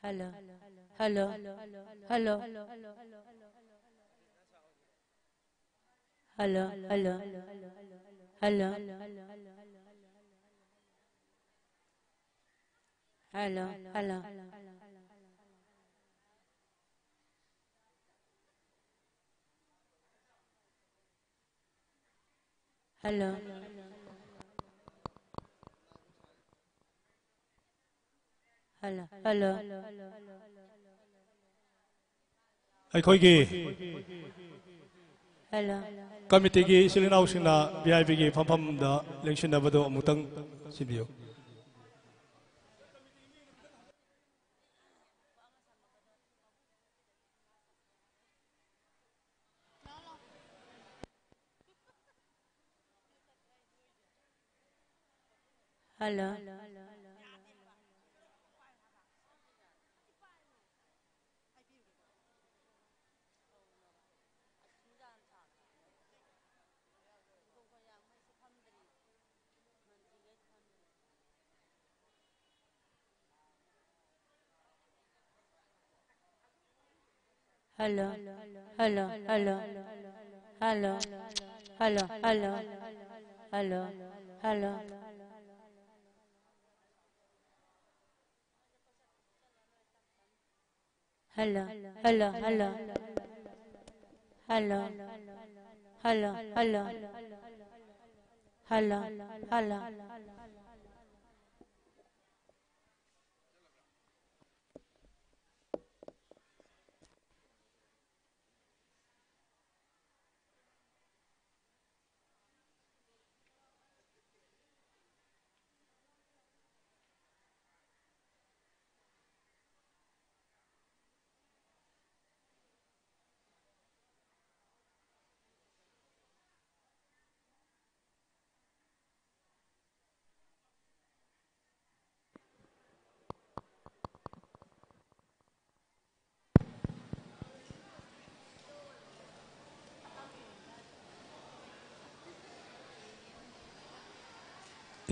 hello, hello, hello, hello, hello, hello, hello, hello. Hello. Hello. Hello. ꯑꯩꯈꯣꯏꯒꯤ Hello. ꯀꯃꯤꯇꯤꯒꯤ ꯏꯆꯤꯜ ꯏꯅꯥꯎꯁꯤꯡꯅ ꯚꯤꯑꯥꯏꯄꯤꯒꯤ ꯐꯝꯐꯝꯗ ꯂꯦꯡꯁꯤꯟꯅꯕꯗꯨ ꯑꯃꯨꯛꯇꯪ ꯁꯤꯟꯕꯤꯌꯨ꯫ Hello. Hello. Hello. Hello. Hello. Hello. Hello. Hello. Hello. Hello. Hello. Hello. Hello. Hello. Hello. Hello. Hello.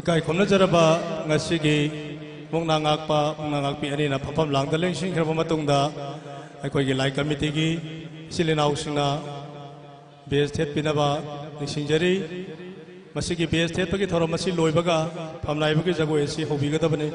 이까이 곤너저러바 ngasi기 몽나ngakpa 몽나ngakpi anina phapam langda lengsingraba matungda ꯑꯩꯈꯣꯏꯒꯤ ꯂꯥꯏ ꯀꯃꯤꯇꯤꯒꯤ ꯏꯆꯤꯜ ꯏꯅꯥꯎꯁꯤꯡꯅ base ꯊꯦꯠꯄꯤꯅꯕ ꯅꯤꯡꯁꯤꯡꯖꯔꯤ ꯃꯁꯤꯒꯤ base ꯊꯦꯠꯄꯒꯤ ꯊꯧꯔꯝ ꯑꯁꯤ ꯂꯣꯏꯕꯒ ꯐꯝꯅꯥꯏꯕꯒꯤ ꯖꯒꯣꯏ ꯑꯁꯤ ꯍꯧꯕꯤꯒꯗꯕꯅꯤ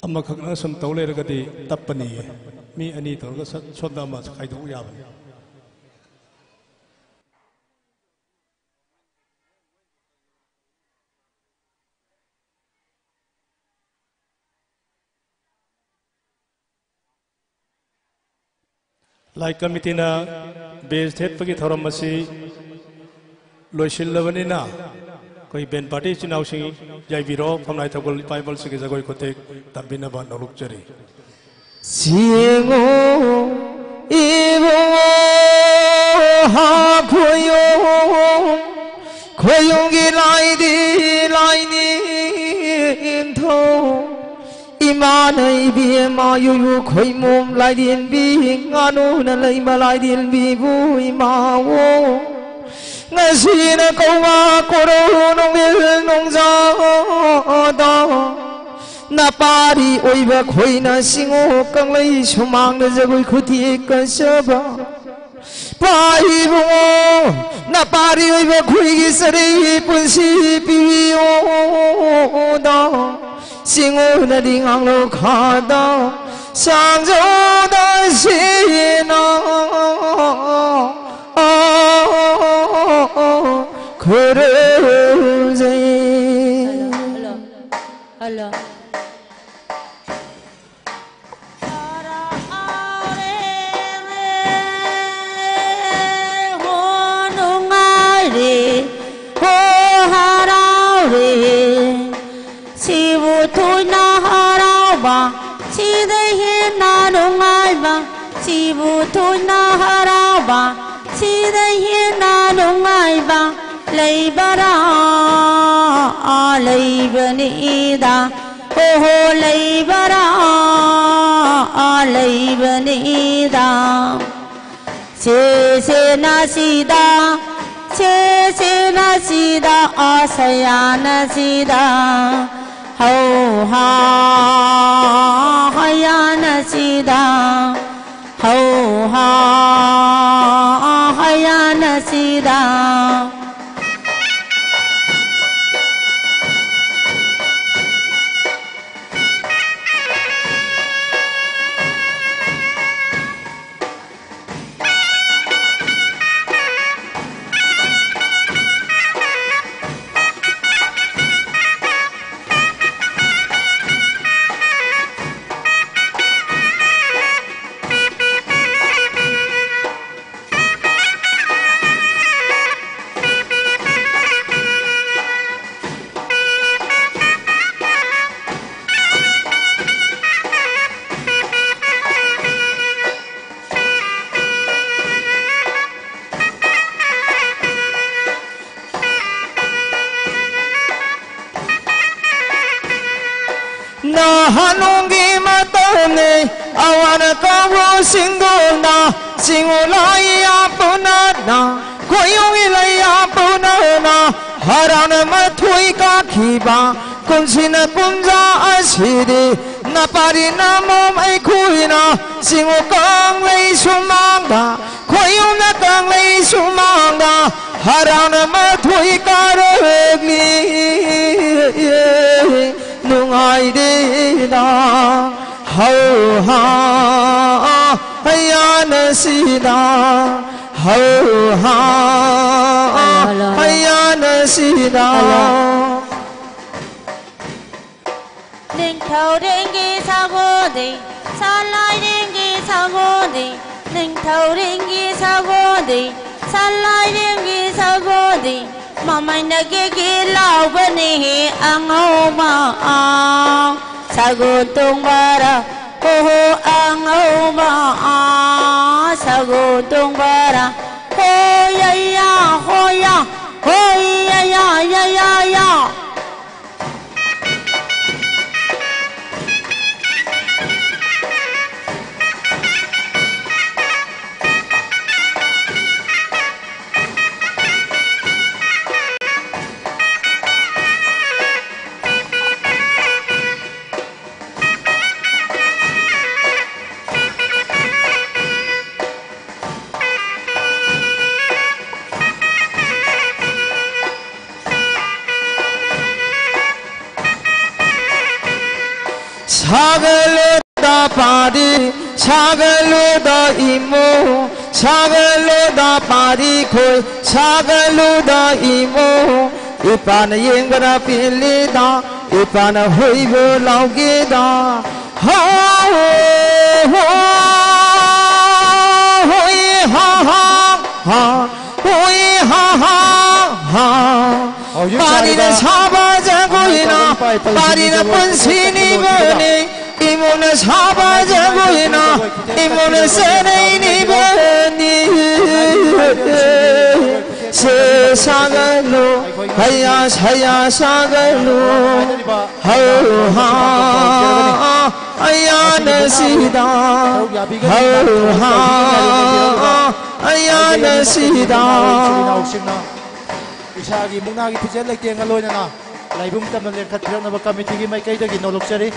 ꯑꯃꯈꯛꯅ ꯁꯨꯝ ꯇꯧ ꯂꯩꯔꯒꯗꯤ ꯇꯞꯄꯅꯤ ꯃꯤ ꯑꯅꯤ ꯇꯧꯔꯒ ꯁꯣꯝꯗ ꯑꯃ ꯈꯥꯏꯗꯣꯛ ꯌꯥꯕꯅꯤ ꯂꯥꯏ ꯀꯃꯤꯇꯤꯅ ꯕꯦꯖ ꯊꯦꯠꯄꯒꯤ ꯊꯧꯔꯝ ꯑꯁꯤ ꯂꯣꯏꯁꯤꯜꯂꯕꯅꯤꯅ ꯑꯩꯈꯣꯏ ꯕꯦꯟ ꯄꯥꯔꯇꯤ ꯏꯆꯤꯜ ꯏꯅꯥꯎꯁꯤꯡ ꯌꯥꯏꯕꯤꯔꯣ ꯐꯝꯅꯥꯏ ꯊꯧꯒꯜ ꯏꯄꯥꯏꯕꯜꯁꯤꯡꯒꯤ ꯖꯒꯣꯏ ꯈꯨꯠꯊꯦꯛ ꯇꯝꯕꯤꯅꯕ ꯅꯣꯛꯆꯔꯤ ꯁꯤꯡꯉꯣ 이봉호 하고요 고용기 라이님도 이만의 비에 마유유 고이몸 라이딘 빙아누는 레이마 라이딘 비부 이마오 ngasihin câu nga coro nông viên nông gia đó na pari oi ba khoi na singo kang lai sumang na jagoi khuti ka saba pai bo na pari oi ba khoi gi sari punsi pi o da singo na ding ang lo kha da sang jo da sina Hello. Hello. 시대에 나롱알바 지부토나 하라바 시대에 나롱알바 레이바라 레이바니다 오호 레이바라 레이바니다 세세나시다 세세나시다 아사야나시다 하오하 하야나시다 하오하 하야나시다 Hanungi matane awana kawo singona singulai apunana koyungi lai apunana harana mathui ka khiba kumsina kumja asiri napari namom ai khuina singu kang lai sumangda koyunga kang lai sumangda harana mathui ka ragli nungai đi da hầu ha hayana si da hầu ha hayana si da Đinh thầu đinh ghi sago đi sa lai đinh ghi sago đi Đinh thầu đinh ghi sago đi sa lai đinh ghi sago đi mà mày đã kia lao bên này ăn hô mà sa go tung bara ho ho ăn hô mà sa go tung bara ho ya ya ho ya ho ya ya ya ya ya Sagaloda padi, sagaloda imo, sagaloda padi koi, sagaloda imo. Ipana yengra pilida, ipana hoibo laugida. Ha ha hoi ha ha ha, hoi ha ha ha. Parina saba jagoina, parina pansini bani, imuna saba jagoina, imuna senini bani. Se sagalo, haya haya sagalo, ho ha, haya nasida, ho ha, haya nasida. Isagi munagi pijen like tiang aloy na laibum tam na lengkat pirang na committee gi mai kai da gi nolok chari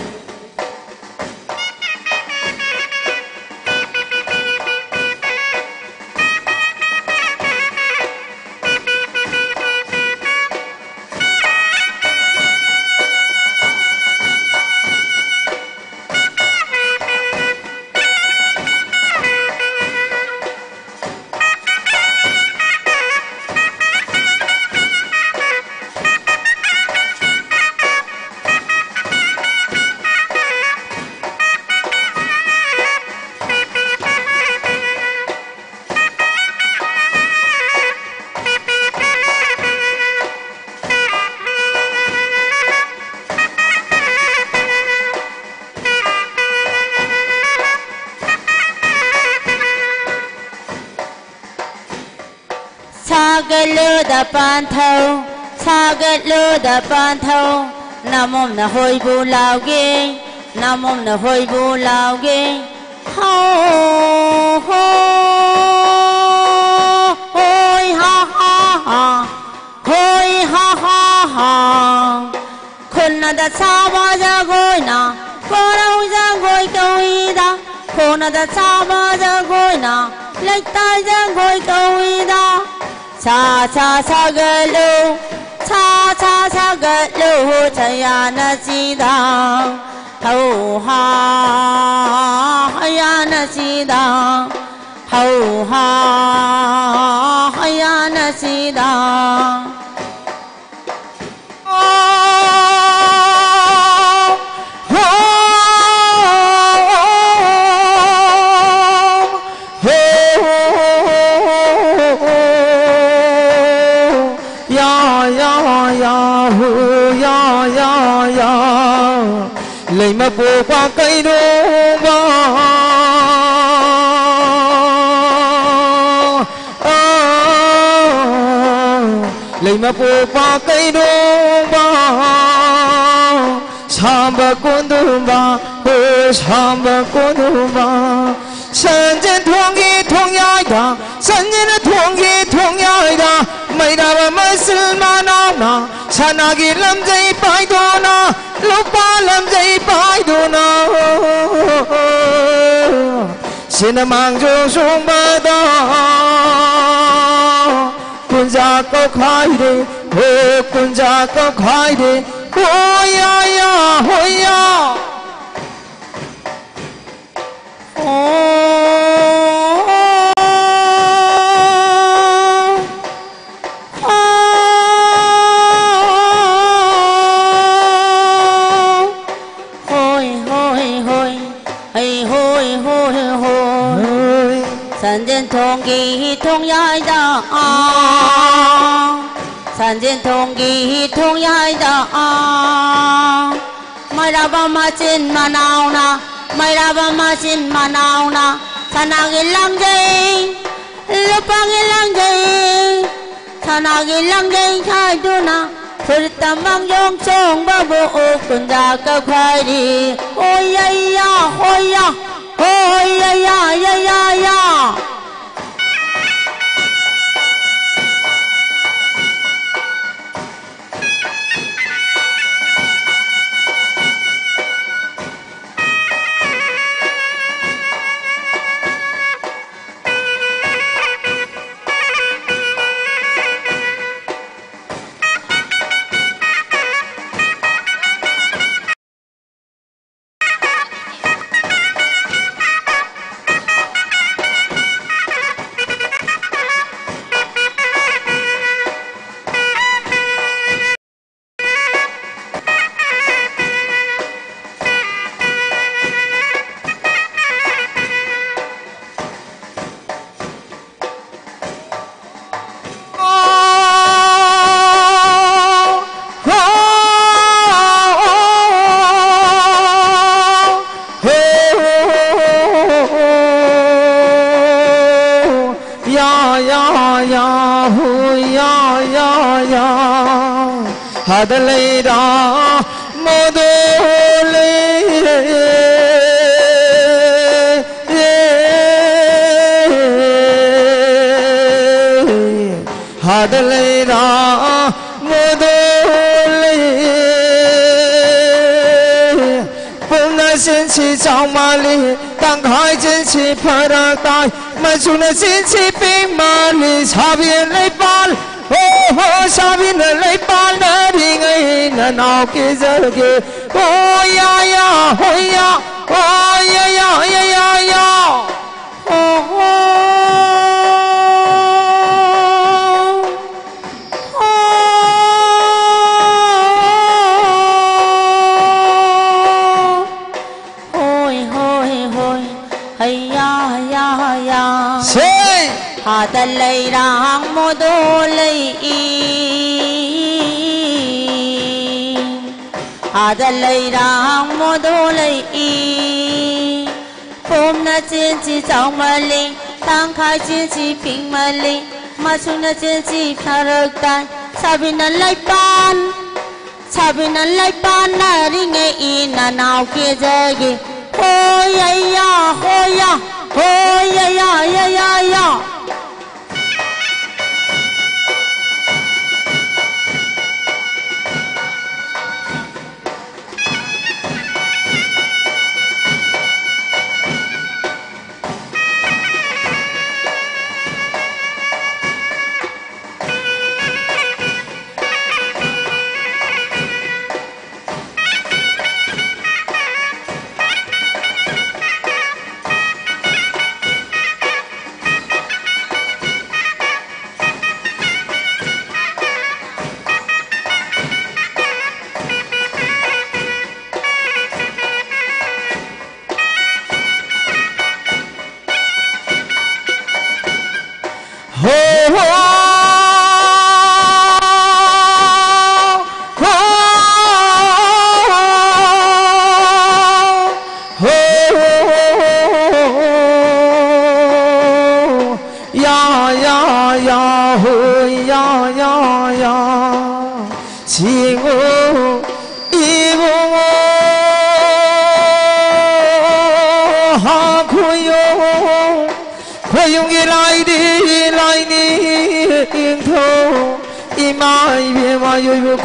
cái lơ đã ban thâu xa cái lơ đã ban thâu nam mông na hôi bu lao ghê nam mông na hôi bu lao ghê hô hôi ha ha ha hôi ha ha ha khôn na đã xa ba ra gối na có đâu ra gối câu y da khôn na đã xa ba ra gối na lấy tay ra gối câu y da xa xa xa gật lưu xa xa xa gật lưu chạy ya na si da hầu ha ya na si da hầu ha ya na si da lấy mà bùa qua cây đô lấy mà bùa qua cây đô samba con đô ba samba con đô ba sân chân thuông ghi thuông nhai da sân chân thuông ghi thuông nhai da mày đã mà mất sự mà nào na sana ghi làm dây bài đồ na lúc ba làm dây bài đồ na xin mang cho sông ba da quân gia có khai đi quân gia có khai đi ôi ya ôi ya San dân thong ghi thong yai da San dân thong ghi thong yai da Mai ra ba ma chin ma nào na Mai ra ba ma chin ma nào na Sana ghi lang dây Lupa ghi lang dây Sana ghi lang dây khai đu na Thôi ta mang dông sông ba bộ Quân gia cơ khai đi Ôi ya ya ôi ya ôi ya ya ya ya ya Hadalay da modole Hadalay da modole Puna sin chi chao ma li Tang hai jin chi para tai Ma chuna sin chi ping ma li Sa bien lay pal Oh, sa bin lấy ban đã đi ngay là nào kia giờ kia oh ya ya oh ya oh ya ya ya ya ya oh hôi hôi hôi hay ya ya ya hà ta lấy rang mô đô lấy hà ta lấy rang mô đô lấy hôm na chiến chỉ trong mà linh tăng khai chiến chỉ bình mà linh 마수나 진시 파럭단 사비난 라이pan 사비난 라이pan 나링에 이나 나오게 저기 호야야 호야 호야야야야야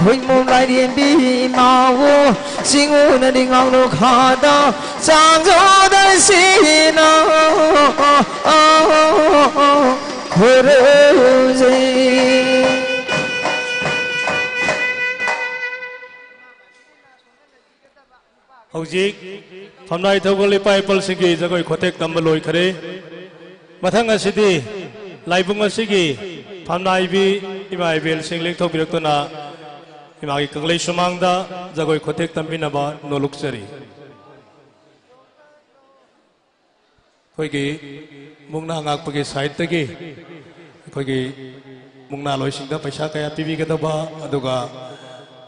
khôi môn lại điện đi màu sinh u na đi ngang đồ khada sang gió đây xin khôi gì hojik famnai thogoli paipal sigi jagoi khotek tambaloi khare mathang asidi laibung asigi famnai bi imai bel singling thokbirak tona imagi kanglei sumangda jagoi khotek tambinaba noluksari khoigi mungna ngakpagi side tagi khoigi mungna loisingda paisa kaya pibi gadaba aduga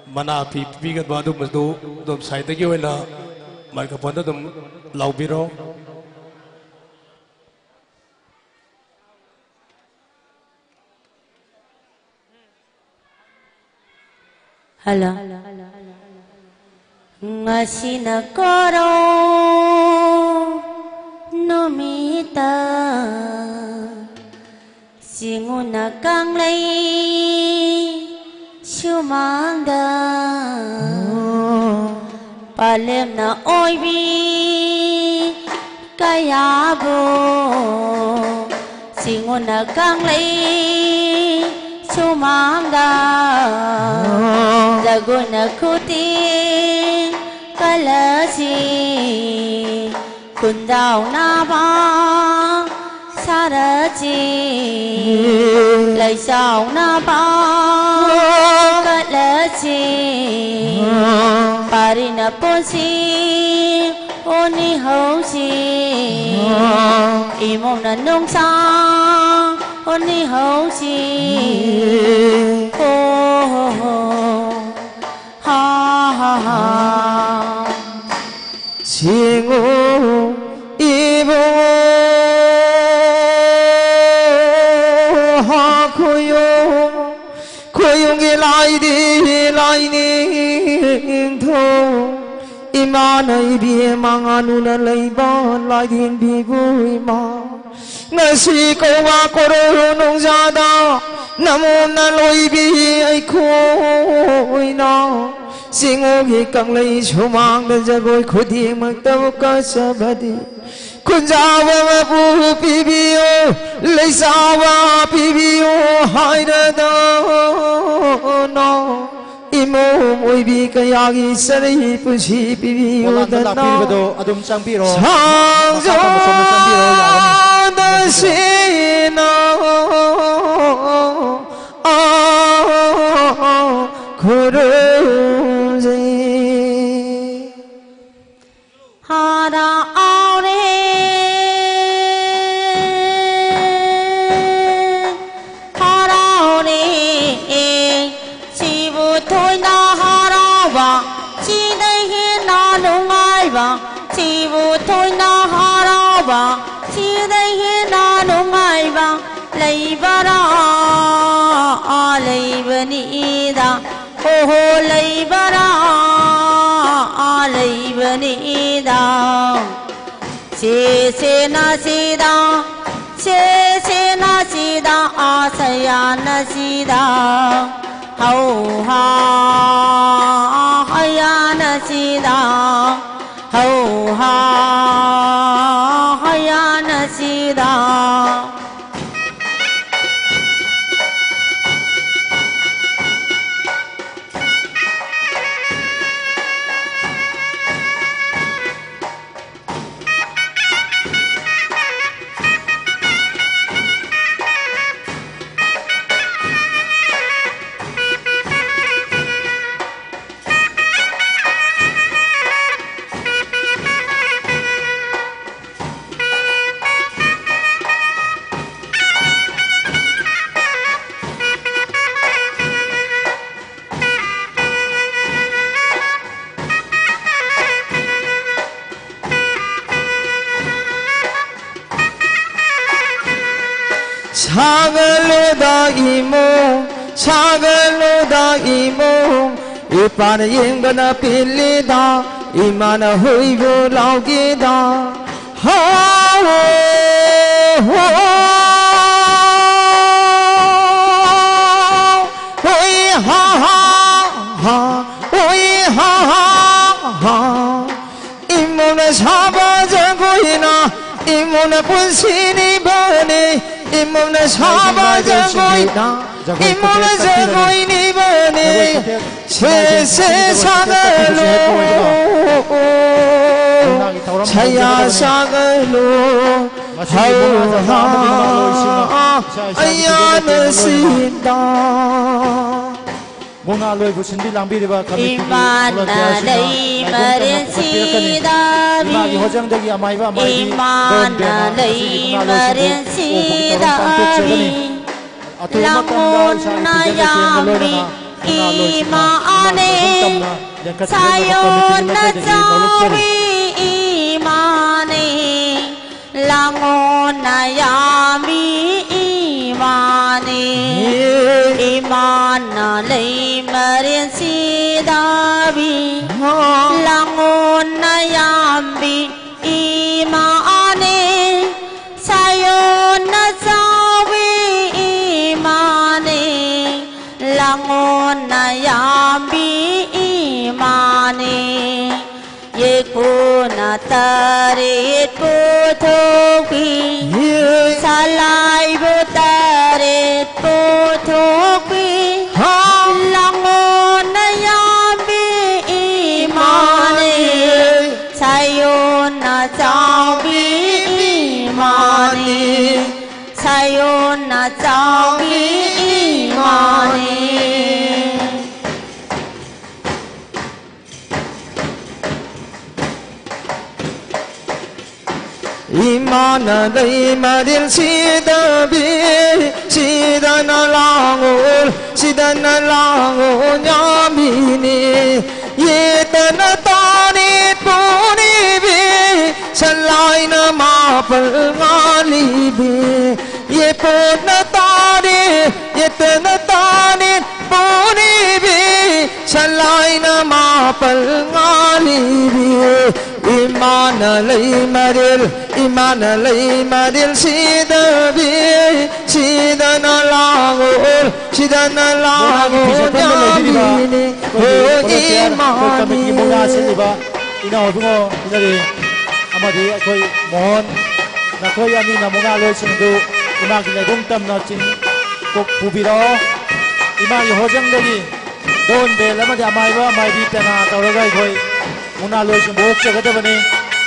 mana pibi gadaba adu masdu dom side tagi oina microphone da dum laubiro Hello. Ngasina koro nomita singuna kanglay sumangda palem na oibi kayabo singuna kanglay sumangda Laguna kuti kalasi kundau naba saraji lai sao naba kalasi parina posi oni hosi imong na nong sa oni hosi 싱우 이보 하고요 고용이 라이닝도 이만의 비에 망한 눈을 레이바 라이딩 비구이마 ngasi kowa koro nong jada namo na loibi ai khoi na singogi kanglei chumang da jagoi khudi mak taw ka sabadi kunjawa bu pibio leisawa pibio haida da no imo oibi kayagi sari pusi pibio da no adum changbiro Sina Kuruzi Hara aure Chibu thôi na harawa Chi đây hi na lungai wa Chibu thôi na harawa ba chi dai he na no ngai ba lai ba ra lai ba ni da ho ho lai ba ra lai ba ni da se se na si da se se na si da a sa ya na si da hau ha ya na si da hau ha ya na si da 사글로다 이모 사글로다 이모 이빠는 인거나 빌리다 이마나 허이고 나오기다 하오 호이 하하하 호이 하하하 이모는 사바자고이나 이모는 본신이 버니 이모는 사바자고이나 이모는 자고이니 버니 세상을로 자야상을로 하우하 아야는 신다 Mona loi bu sindi lambi riba kami imana lei marin sida ma gi hojang dagi amai ba mai imana lei marin sida langon na yami imane sayon na jawi imane langon na yami imane imana lei marin sidavi langon na yambi imane sayon na jawi imane langon na yambi imane yekuna tarit putoki salai butarit putoki langon na yambi imane sayon na jawi imane sayon na jawi imane 이만한 내 말일 시다비 시다나랑오 야미니 예다나 따니 뿌니비 살라이나 마플 가리비 예쁘나 따니 예다나 따니 뿌니비 살라이나 마플 가리비 이만한 내 말일 시다비 시다나랑오 야미니 kami mona siliba ina obungo inari amadi akoi mon na koi ani na mona loi singdu ima gi legum tam na chin kok pubiro ima gi hojang dagi don be lama ja mai ba mai bi tana tawragai koi mona loi sing bok chagadabani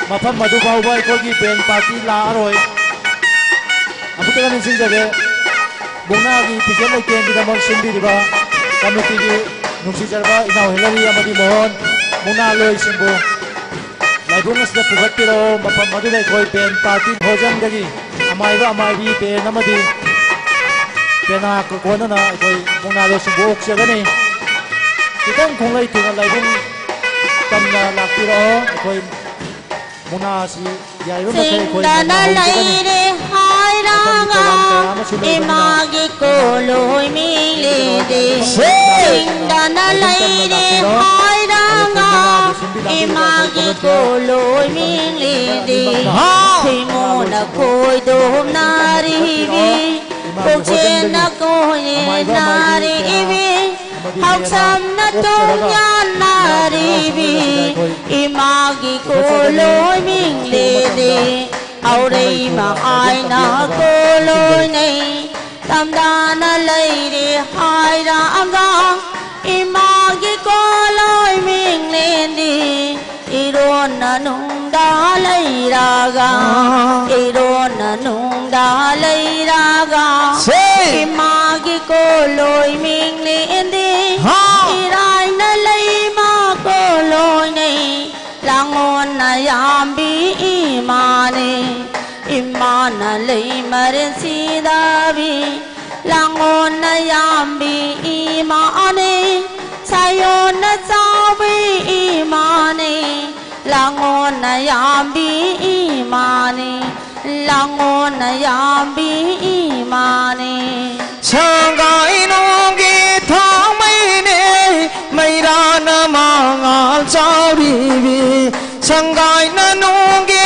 mafam madu bau bai koi gi ben party la aroi abuta kan sing jage mona gi pijen lai ken gi da mon sing di ba committee gi nungsi jarba ina helari amadi mohon mona loi sing bo laibung as da pugatiro mafam madu bai koi ben party hojang dagi amai bi pe namadi pena ko kona na koi mona loi sing bok chagani kitang khonglai tu laibung tamna lakpiro koi mona si Sinh đã lấy đi hai ra ngà Imagi cô lôi mi lì đi Sinh đã lấy đi hai ra ngà Imagi cô lôi mi lì đi Thì mô na khôi đốm na ri vi Cuộc chiến na khôi na ri vi Học xăm na trông nhan na ri vi Imagi cô lôi mình lì đi Hầu đây mà ai na cô lôi này Tâm đa na lấy đi hai ra ra Imagi cô lôi mình lên đi Iron na nung đã lấy ra ga Iron na nung đã lấy ra ga Imagi cô lôi mình lên đi Irai na lấy mà cô lôi này Langon na yambi imani Imana lấy marin sidavi Langon na yambi imani Sayon na sabi imani Langon na yambi imani Langon na yambi imani Sangay nong gi thang mây ne mây ra na mangal chao đi vi Sangay na nong gi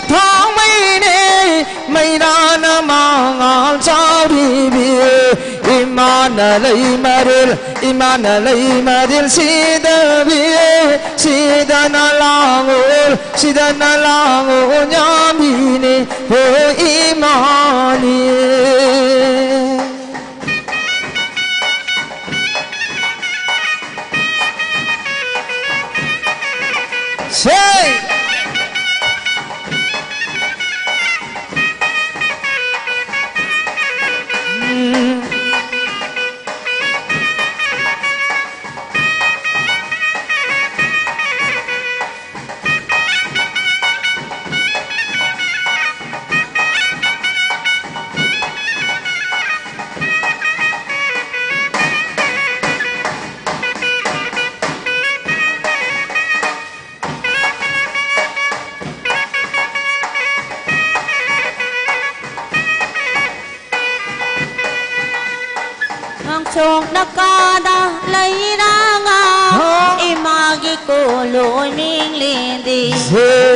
thang mây ne mây ra na mangal chao đi vi Imana lay maril sida na langul nyami ne ho imani say Chok nakada lấy ra nga Imagi cô lôi mình lên đi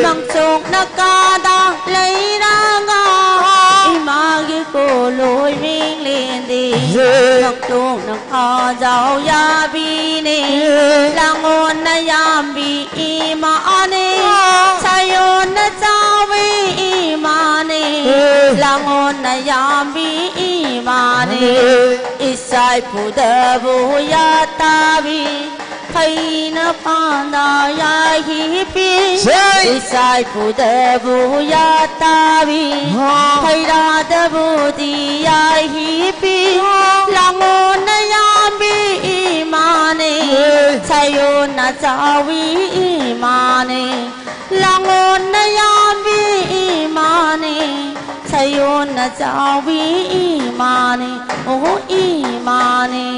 Mang chok nakada lấy ra nga Imagi cô lôi mình lên đi Mang chok nakada giáo ya bi ne Langon na yambi imani Sayon na chawi imani Langon na yambi imani Isai puda buya tabi Khai na panda ya hipi Isai puda buya tabi Khai ra da budi ya hipi Langon na yambi imani Sayon na chawi imani Langon na yambi imani Sayon na chawi imani Oh imani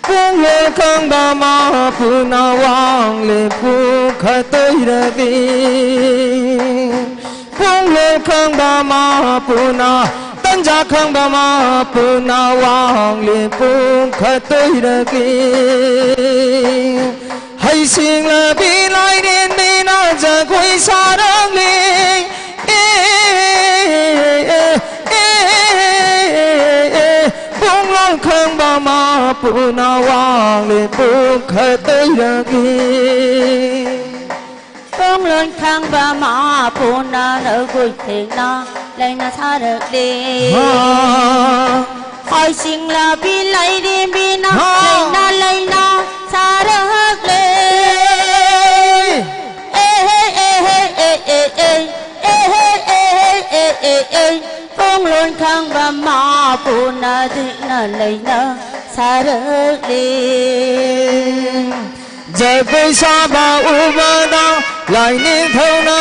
Pung le kang ba ma pu na wang le pu kha toi ra ki Pung le kang ba ma pu na tan ja kang ba ma pu na wang le pu kha toi ra ki Hay sing la bi lai den bi na ja koi sa rang le Khang ba ma pu na wang le pu kha tới ra ki Bông lên khang ba ma pu na nở vui thiện na Lấy na xa được đi Hỏi xin là bi lấy đi bi na Lấy na xa được đi Bông lên khang ba ma pu na thích na lấy na xa được đi Jagoi साबा उबदा लाइने थौना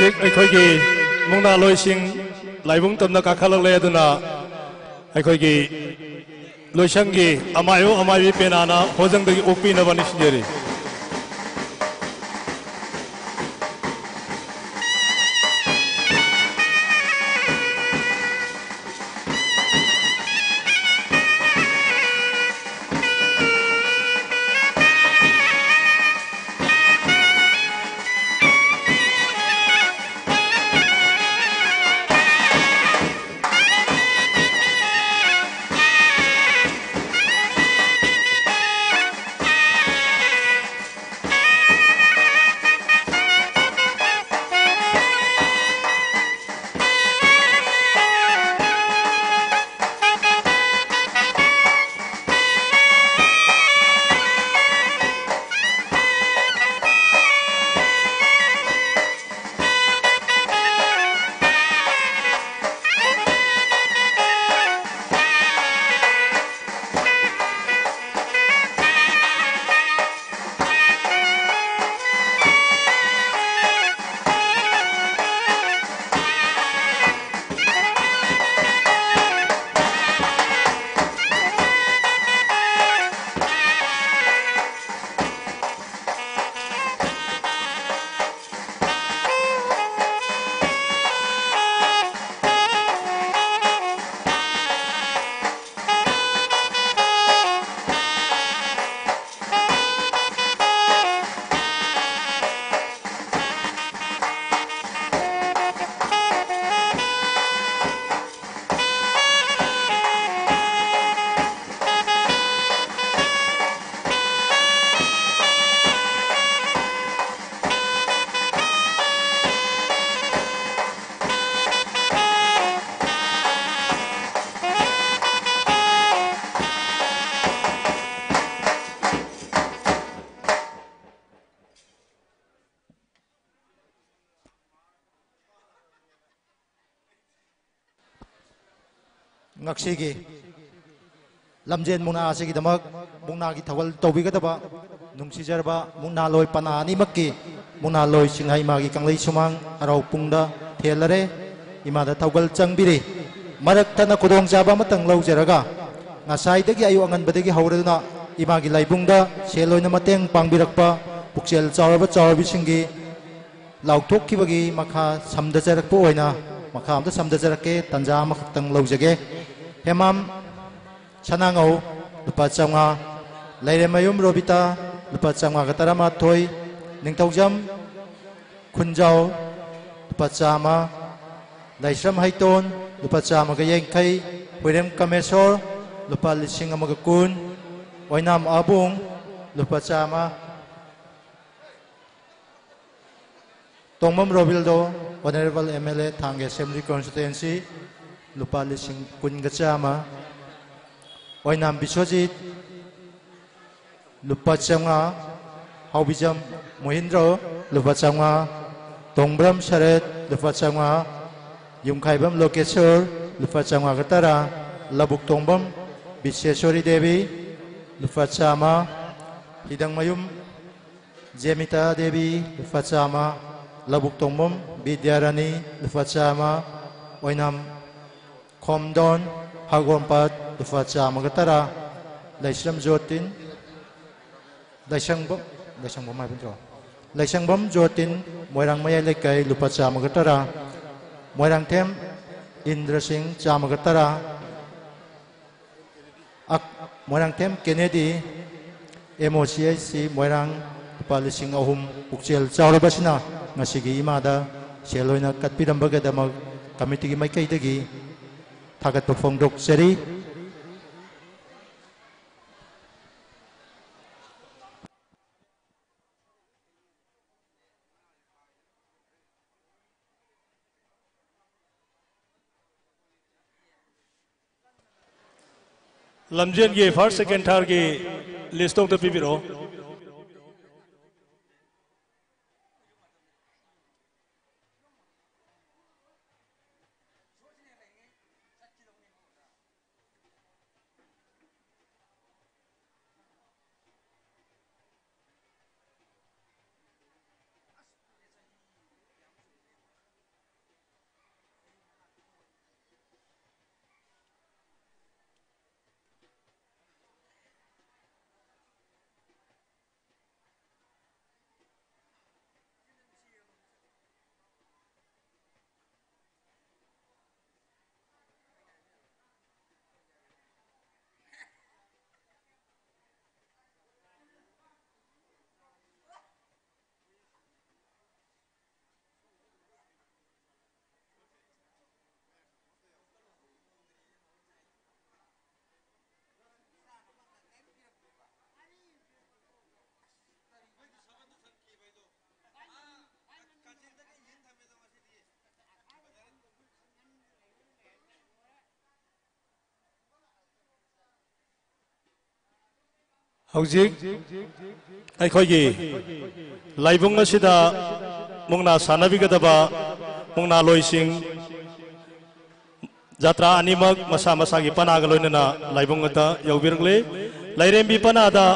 ꯍꯧꯖꯤꯛ ꯑꯩꯈꯣꯏꯒꯤ ꯃꯨꯛꯅꯥ ꯂꯣꯏꯁꯤꯡ ꯂꯥꯏꯕꯨꯡ ꯇꯝꯅ ꯀꯥꯈꯠꯂꯛꯂꯦ ꯑꯗꯨꯅ ꯑꯩꯈꯣꯏꯒꯤ ꯂꯣꯏꯁꯪꯒꯤ ꯑꯃꯥꯏꯕ ꯑꯃꯥꯏꯕꯤ ꯄꯦꯅꯥꯅ ꯍꯣꯖꯪꯗꯒꯤ ꯑꯣꯛꯄꯤꯅꯕ ꯅꯤꯡꯁꯤꯡꯖꯔꯤ ngakshigi lamjen muna asigi damak muna gi thawal tawbigadaba nungsijarba muna loi pana ani makki muna loi singhai magi kanglei sumang arau pungda thelare imada thawgal changbiri maraktana kudong jaba matang laujaraga ngasai dagi ayu angan badagi hauraduna imagi laibungda seloina mateng pangbirakpa puksel chawraba chawrbi singi laukthokkhibagi makha samdajarakpa oina makha amda samdajarake tanja makhtang laujage hemam sanangau lupa changa lairemayum robita lupa changa gatarama thoi ningtaujam khunjau lupa chama laisram haiton lupa chama ga yengkai huirem kamesor lupa lising amaga kun oinam abung lupa chama tongmam robildo honorable MLA Thange Assembly Constituency lupa lising kun gachama oinam biswajit lupa changa haubijam mohindro lupa changa tongbram sharet lupa changa yumkhaibam lokeshwar lupa changa gatara labuk tongbam biseshwari devi lupa chama hidangmayum jemita devi lupa chama labuk tongbam bidyarani lupa chama oinam khomdon hagompat lupa chama gatara laisram jotin laisangbam mai bentro laisangbam jotin moirang mayai lekai lupa chama gatara moirang them indra singh chama gatara ak moirang them kennedy MOCIC moirang lupa lising ahum pukchel chawrabasina ngasigi imada seloina katpirambagadamag committee maikaidagi thagat phongdok seri लमजेन की first second third की लिस्टों तो पीबिरो हौजिक अखोगी लाइबुंग असिदा मुंगना सानाबिगदबा मुंगना लोइसिंग जात्रा अनिमक मसा मसागी पनाग लोइनना लाइबुंगता यौबिरगले लाइरेंबी पनादा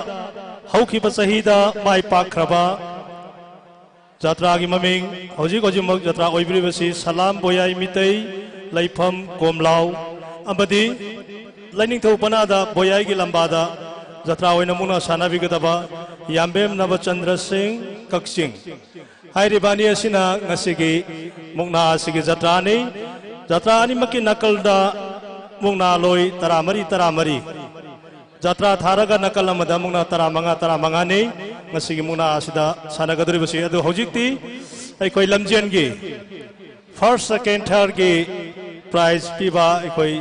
हौखिबा चहीदा माइ पाखरबा जात्रागी ममिंग हौजिक हौजिमक जात्रा ओइब्रिबसी सलाम बोयाई मितै लाइफम कोमलाव अमदी लाइनिंगथौ पनादा बोयाईगी लंबादा जात्रा होइना मुना सानाबिगदबा याम्बेम नवचंद्र सिंह कक्सिंग हाइरिबानी असिना ngasiगी मुंगना असिगी जात्रानी जात्रा अनिमकी नकलदा मुंगना लोई तरामरी जात्रा थारगा नकल अमदा मुंगना तरामंगा ने ngasiगी मुंगना असिदा सानागदरिबसी अदु हौजिकती अखोई लमजेनगी फर्स्ट सेकेंड थर्ड की प्राइज पीबा अखोई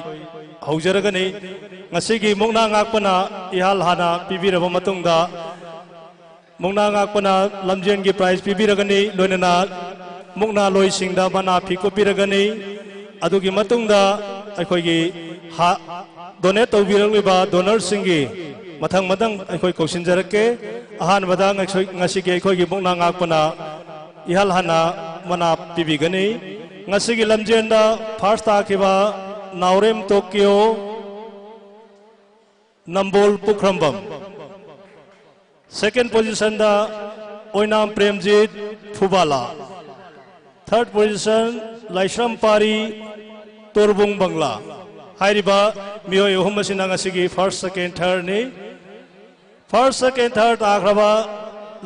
हौजरगनी ngasiगी मुंगना ngakpana ihal hana pibiraba matungda मुंगना ngakpana lamjen gi prize pibiragani loinana मुंगना loisingda bana phiko piragani adugi matungda akhoi ha donate tawbiragliba donor singi mathang akhoi kausinjarake ahan bada ngasigi akhoi gi मुंगना ngakpana ihal hana mana pibigani ngasigi lamjenda first takiba naurem tokyo Nambol Pukhrambam second position दा Oinam Premjit Phubala third position Laishram Pari Torbung Bangla हाइरिबा मियो योहमसिना ngasiगी first second third ने first second third आख्रबा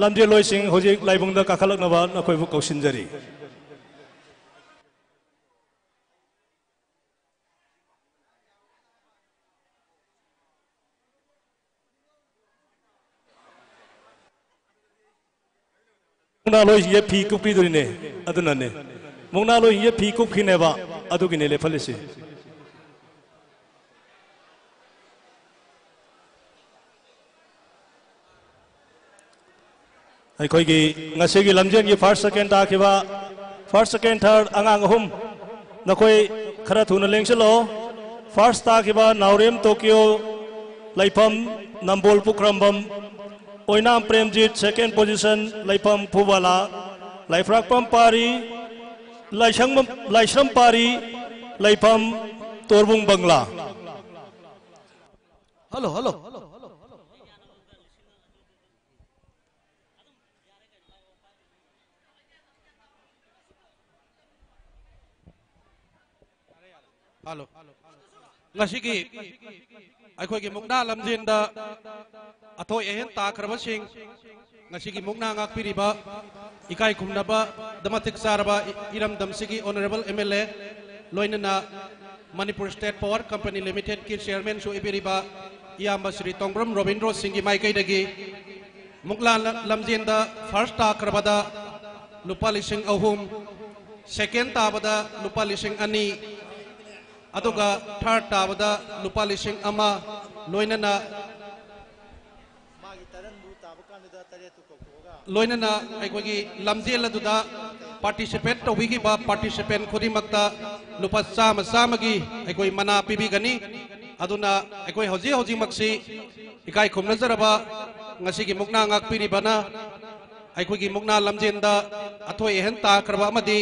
लमजे लोइसिंग होजिक लाइबुंगदा काखलकनबा नखोइबु कौसिनजरी मुंगना लोई ये फी कुपी दुरिने अदुनने मुंगना लोई ये फी कुपखिनेबा अदुगिने लेफलिसि अखोइगी ngasiगी lamjen gi first second takiba first second third angang ahum nakoi khara thuna lengselo first takiba naurem tokyo laifam nambol pukrambam Oinam Premjit second position Laipham Phubala Laiphrakpam Pari Laishram Pari Laipham Torbung Bangla hello hello hello ngasiगी अखोइगी मुंगना लमजेंदा अथोय एहन ताखरबसिंग ngasiगी मुंगना ngakpiriba ikai khumnaba damatik saraba iramdamsigi honorable MLA loinana Manipur State Power Company Limited ki chairman su ibiriba iyamba Sri Tongbram Robindro Singh maikaidagi मुंगला लमजेंदा first ताखरबदा lupa lising ahum second tabada lupa lising ani aduga third tabada lupa lising ama loinana loinana aikogi lamjel aduda participate tawigi ba participant khodimakta lupa sama samagi aikoi mana pibigani aduna aikoi hoji maksi ikai khumna jaraba ngasi gi mukna ngak piri bana aikoi gi mukna lamjen da athoi hen ta kraba amadi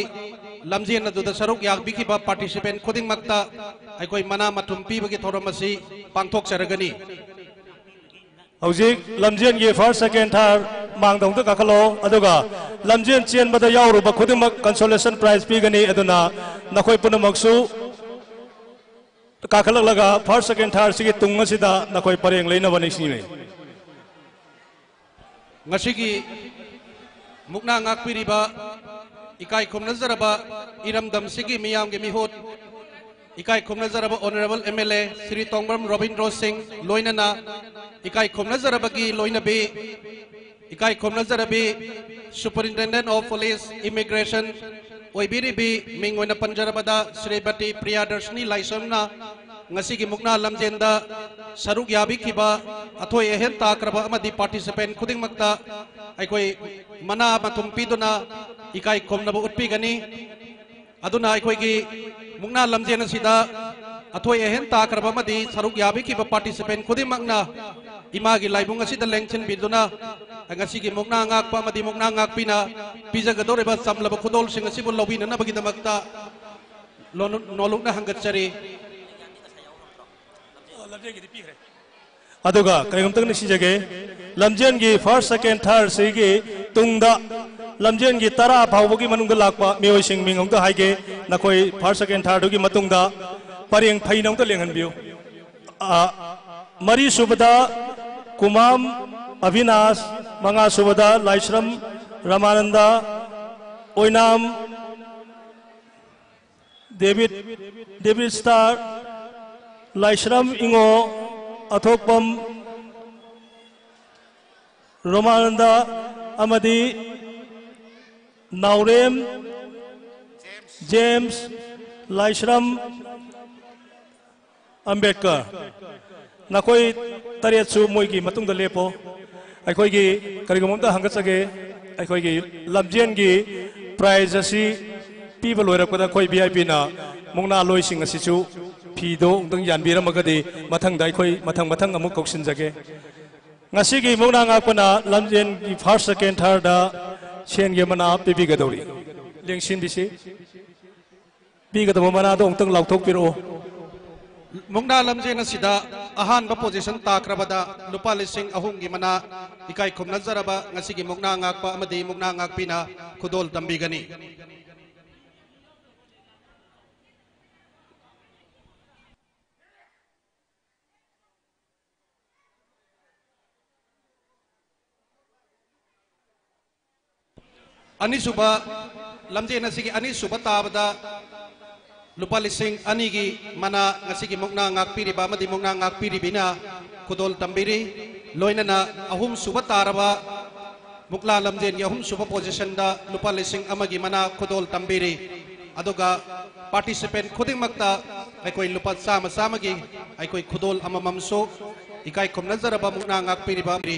lamjen adu da saruk yak biki ba participant khuding makta aikoi mana mathum pi bagi thoram asi pangthok saragani hꯧꯖꯤꯛ lamjen gi first second third mangdong ta kakalo aduga lamjen chen bada yauruba khudimak consolation prize pigani aduna nakhoi punamaksu kakalak first second third sigi tunga sida nakhoi pareng leina bani sini ngasi gi mukna ngak piri ba ikai khumna jaraba iramdam sigi miyam ge mihot ikai khumna jaraba honorable MLA Sri Tongbram Robindro Singh loinana ikai khumna jaraba gi loina be ikai khumna jarabi Superintendent of Police Immigration oibiri bi mingoina panjarabada Sribati Priyadarshini Laisamna ngasi gi mukna lamjenda saruk yabi khiba athoi ehen takraba amadi participant khuding makta aikoi mana mathum piduna ikai khomna bu utpi gani aduna aikoi gi mukna lamjena sida athoi ehen takraba amadi saruk yabi khiba participant khuding makna ima gi laibung asida lengchen biduna ngasi gi mukna ngak pa amadi mukna ngak pina pijagadore ba samlaba khudol sing asibu lobina na bagi damakta nolukna hangatchari aduga kaigam ni sijage lamjen gi first second third sigi tungda lamjen gi tara phawbogi manungda lakpa mioi sing mingong da haige nakoi first second third gi matungda pareng phainong ta lenghan biu mari subada kumam Avinash manga subada Laishram Ramananda oinam David Star Laishram ingo athokpam Ramananda amadi Naurem James Laishram Ambedkar nakoi tariatsu moigi matungda lepo aikoi gi karigomda hangatsage aikoi gi lamjen gi prize asi piba loirakpada koi VIP na mungna loising asi chu phido ungdang yanbiramagadi mathangda aikoi mathang amuk koksinjage ngasi gi mungna ngakpana lamjen gi first second third da chen ge mana pibi gadori lengsin bisi bigadabo mana do ungtang lauthok piro mungna lamjena sida ahan ba position takrabada lupa lising ahung gi mana ikai khumna jaraba ngasi gi mungna ngakpa amadi mungna ngakpina khudol tambigani ani suba lamjena sigi ani suba tabada lupa lising ani gi mana ngasi gi mukna ngakpiri ba madi mukna ngakpiri bina khudol tambiri loinana ahum suba taraba mukla lamjen gi ahum suba position da lupa lising amagi mana khudol tambiri aduga participant khuding makta aikoi lupa sama gi aikoi khudol amamam so ikai khomna jaraba mukna ngakpiri ba mi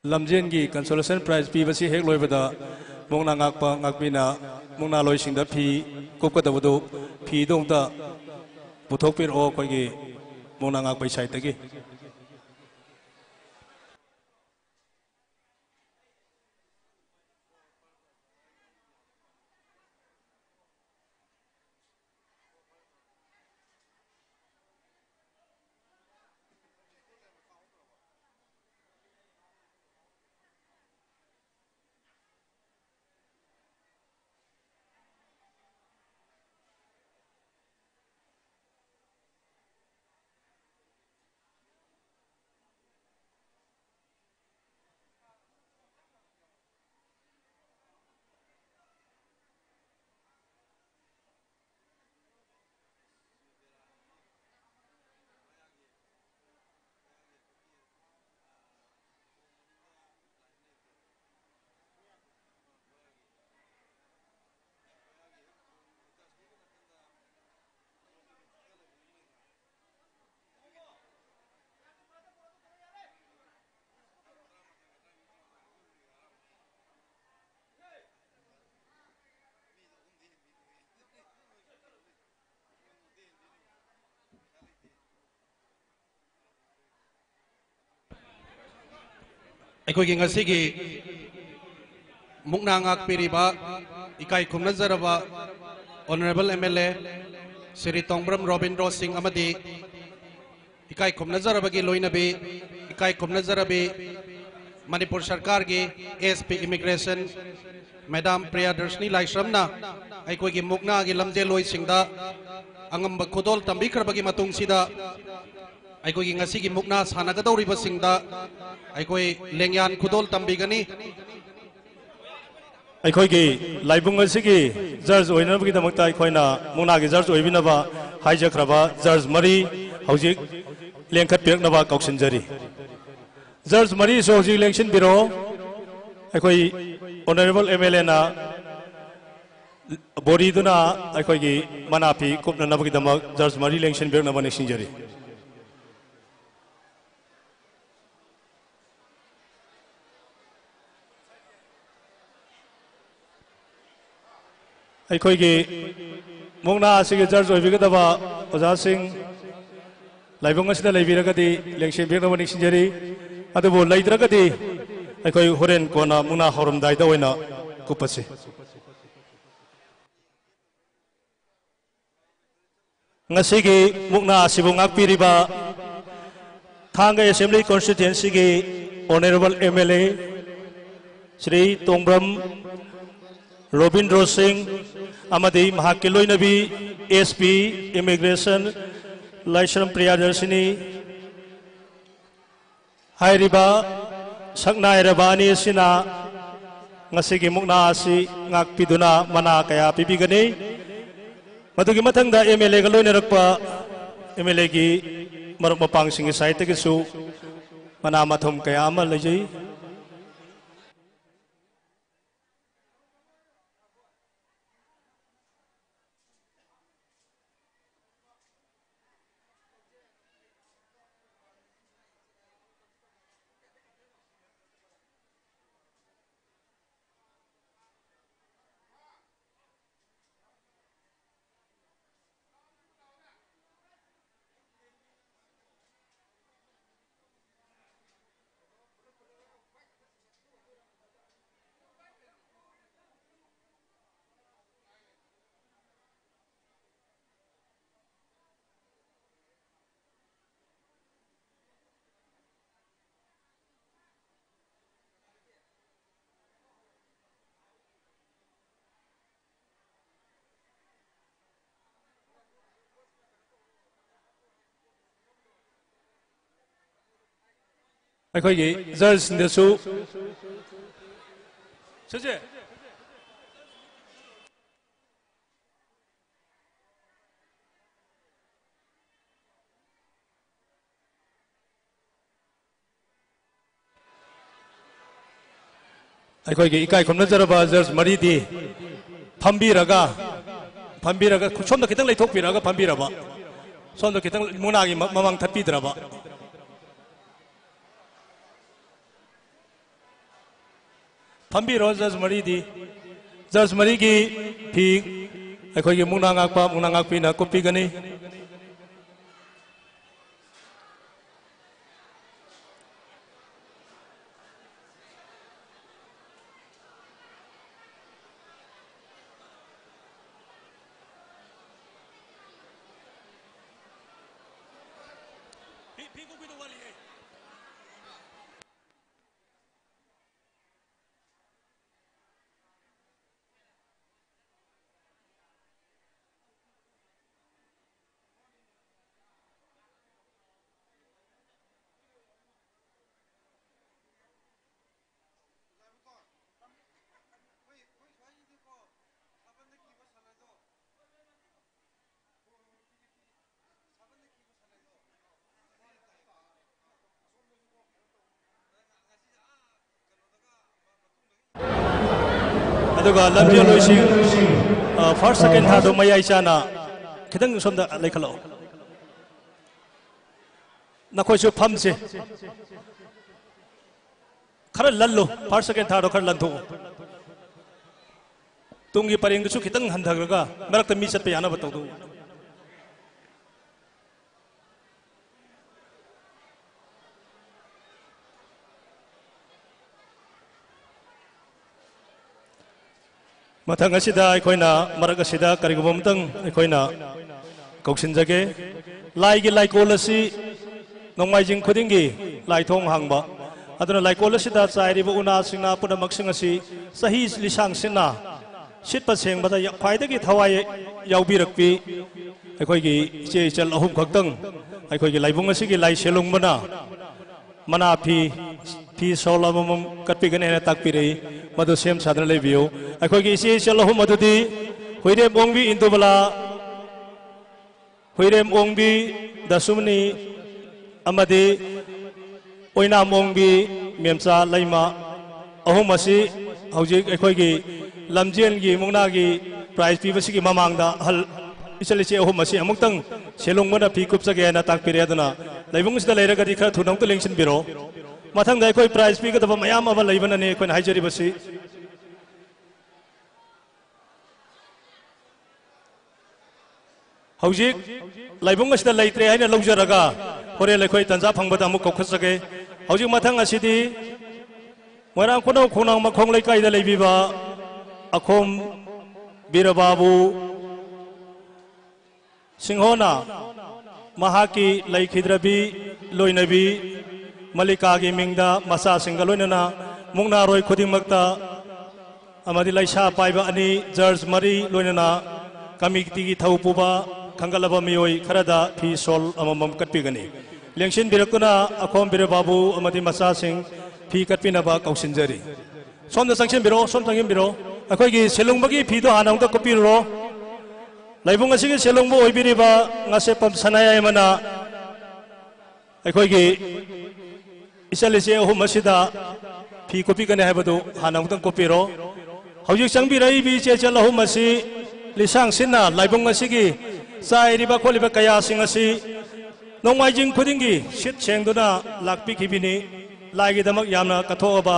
lamjen gi consolation prize pi basi hek loibada mongna ngakpa ngakpina mongna loisingda phi kopkadawdu phi dongta puthokpir o koigi mongna ngakpai side tagi ꯑꯩꯈꯣꯏꯒꯤ ꯉꯁꯤꯒꯤ ꯃꯨꯛꯅꯥ ꯉꯥꯛꯄꯤꯔꯤꯕ ꯏꯀꯥꯏ ꯈꯨꯝꯅꯖꯔꯕ honourable MLA Shri ꯇꯣꯡꯕ꯭ꯔꯝ ꯔꯣꯕꯤꯟꯗ꯭ꯔꯣ ꯁꯤꯡ ꯑꯃꯗꯤ इकाई खुमनजरबगी लोइनबी इकाई खुमनजरबी मणिपुर सरकार की SP इमिग्रेशन मैडम प्रियदर्शनी लाइश्रमना अखोगी मुक्ना की लमजे लोइसिंगदा अंगंब खुदोल तंबीखरबगी मतुंगसिदा अखोगी ngasi मुक्ना सानगदौरिबसिंगदा अखोई लेंयान खुदोल तंबीगनी अखोगी लाइबुंग असिगी जज ओइनबगी दमकता अखोइना मुक्ना की जज ओइबिनबा हाइजखरबा जज मरी हौजिक लेंखत पिरकनबा कौशनजरी जज मरी सो हौजिक लेंशन बिरो अखोई ऑनरेबल MLA ना बोरी दुना अखोगी मनापी कुपननबगी दमक जज मरी लेंशन बिरकनबा निसिंजरी अखोगी मुक्ना असिगी जज ओइबिगदबा ओजा सिंह लाइबुंग असिदा लेबिरगदी लेंशन बिरकनबा निसिंजरी अदुबो लैद्रगदी अखोई होरेन कोना मुक्ना हरमदाइदा ओइना कुपसि ngasi मुक्ना असिबु ngakpiriba थांगा असेंबली कॉन्स्टिट्यूएंसी की ऑनरेबल MLA श्री तोंब्रम रोबिंद्रो सिंह अमदी महाके लोइनबी SP इमिग्रेशन लाइश्रम प्रियदर्शिनी हाइरिबा सकनाइरबा अनिसिना ngasi मुक्ना असि ngakpiduna mana kaya pibigani मधुगी मथंगदा MLA का लोइनरकपा MLA की मरक मपांग सिंह साइट के सु मना मथम कया अमा लजई अखोगी जज नेसु सजे अखोगी इकाई खुमनजरबा जज मरीदी फंबीरगा सोमदा खितंग लैथोकपिरगा फंबीरबा सोमदा खितंग मुनागी ममंग थप्पीद्रबा फंबीरो जज मरी की फी अखोगी मुक्ना ngakpina कुपीगनी फर्स्ट सेकेंड थर्ड मयाई चाना खितंग सोमदा लेखलो नखोइसु फमसे खरा लल्लो फर्स्ट सेकेंड थर्ड खरा लंथो तुंगी परेंगसु खितंग हंधगरगा मरक्ता मी चतपे याना बतौदो मथंग असिदा अखोइना मरक असिदा करिगुम मतंग अखोइना कौसिनजगे लाइगी लाइकोल असि नोंमाइजिंग खुदिंगी लाइथोंग हांगबा अदुना लाइकोल असिदा चाइरिबो उना सिंना पुनमक्सिंग असि सही लिसांग सिना सिटपा सेंबदा ख्वाइदगी थवाय याउबिरकपि अखोइगी इचे इचल अहुम खक्तंग अखोइगी लाइबुंग असिगी लाइ सेलुंगबना मना फी सोल अमम कटपिगने हेना ताकपिरे मदु सेम सादन लेबियो अखोइगी इचे इचल अहुम मदुदी हुइरेम ओंबी इंदुबला हुइरेम ओंबी दसुमनी अमदी ओइना मोंबी मेमचा लैमा अहुम असि हौजिक अखोइगी लमजेनगी मुंगनागी प्राइज पीबसिगी ममांगदा हल इचलिचे अहुम असि अमुक्तंग सेलुंगमना फी कुपसगे ना ताकपिरे अदुना लैबुंगसिदा लैरगदि खरा थुनौत लेंसिन बिरो मथंग अखोइ प्राइज पीगदब मयाम अबा लैबनने अखोइन हाइजरिबसि हौजिक लाइबुंग असिदा लैत्रे हाइना लौजरगा होरे लैखोइ तंजा फंगबदा अमुक कौखसगे हौजिक मथंग असिदि मोरांग खुनौ खुनांग मखोंग लैकाइदा लैबिबा अखोम बीरबाबू सिंहोना महाकी लैखिद्रबी लोइनबी मलिकागी मिंगदा मसा सिंगा लोइनना मुंगनारोय खुदिंगमक्ता अमदि लैसा पाइबा अनि जर्ज मरी लोइनना कमिटीगी थौपुबा खंगलबा मियोय खरदा फी सोल अममम कटपिगनी लेंसिन बिरकुना अखोम बीरबाबू अमदि मसा सिंग फी कटपिनबा कौसिनजरी सोमदा संक्षेम बिरो सोम संक्षेम बिरो अखोइगी सेलुंगबगी फीदो हानांगदा कपिरो लाइबुंग असिगी सेलुंगबो ओइबिरिबा ngase pam sanaya emana अखोइगी इचलिचे अहुम असिदा फी कॉपी कने हाबदो हानांगदा कपिरो हौजिक संबिरैबी चेचल अहुम असि लिसांग सिना लाइबुंग असिगी चाइरिबा खोलिबा कया सिंग असि नोंमाइजिंग खुदिंगी seat सेंगदुना लाकपिखिबिनी लाइगिदमक यामना कथोबा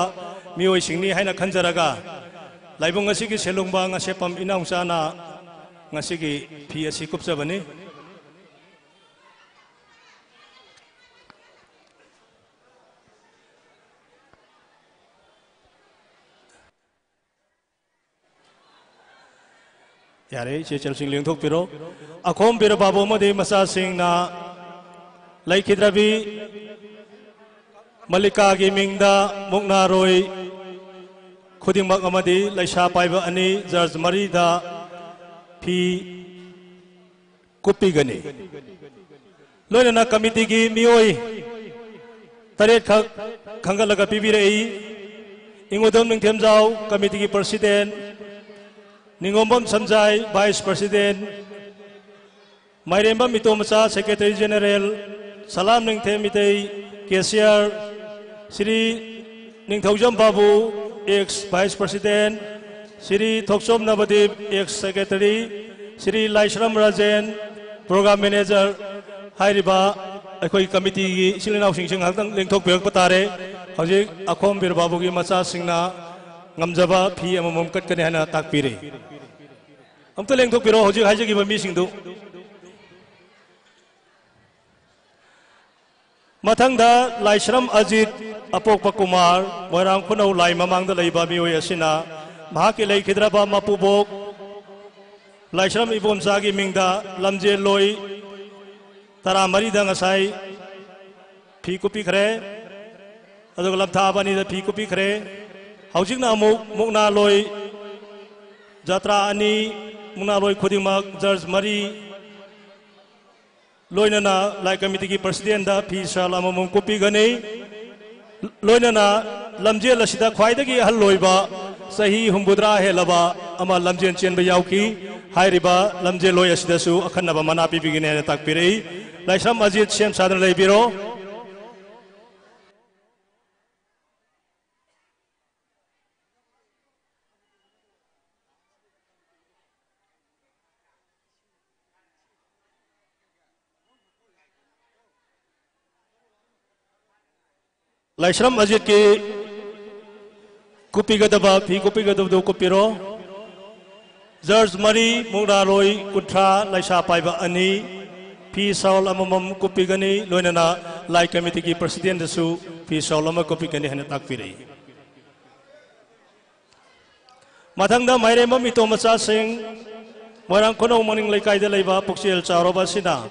मियोय सिंगनी हाइना खंजरगा लाइबुंग असिगी सेलुंगबा ngase pam inaungchana ngasigi phi asi kupsabani yare che chal sing lengthok piro akhom bir babo made masa sing na laikhidrabi malika gi mingda mukna roi khudingmak amadi laisa paiba ani judge marida फी कुपीगनी लोइनना committee की मियोय तरेट खक खंगलगा पीबिरई Ingudam Ninthemjao committee की president Ningombam Samjai vice president Mairembam Mitomcha secretary general Salam Ninthe Mitei cashier Shri Ningthoujam Babu ex vice president Shri Thokchom Navdeep ex secretary Shri Laishram Rajen programme manager हाइरिबा अखोई कमिटी की सिलिनाउ सिंह हक्तंग लेंथोक पेरक तारे हौजिक अखोम बीरबाबू की मचा सिंगना ngamjaba phi amamom kat kane hana takpire amta lengthok piro hojik haijagi ba mi singdu mathangda laishram ajit apokpa kumar moirang khunau lai mamangda leiba mioi asina mahaki leikhidraba mapubok laishram ibomsagi mingda lamje loi tara mari da ngasai phi kupi khre adog lamtha bani da phi kupi khre hojikna amuk mukna loi jatra ani mukna loi khudingmak judge mari loinana lai committee ki president da phi sal amamum kupi gane loinana lamje lasida khwaidagi hal loiba sahi humbudra helaba ama lamjen chenba yauki hairiba lamje loi asidasu akhanaba mana pibigine na takpirei laishram ajit shem sadan leibiro Laishram Ajit के कुपी गदबा फी कुपी गदबदो कुपीरो जर्ज मरी मुंगरा लोई कुट्रा लाइसा पाइबा अनि फी Saul अममम कुपी गनी लोइनना लाई committee की प्रेसिडेंट दसु फी साउल अम कुपी गनी हने ताकपिरे Mathangda Mairembam Itomasa Singh Moirang Kono Morning Lekaida Leva Puxil Charoba Sina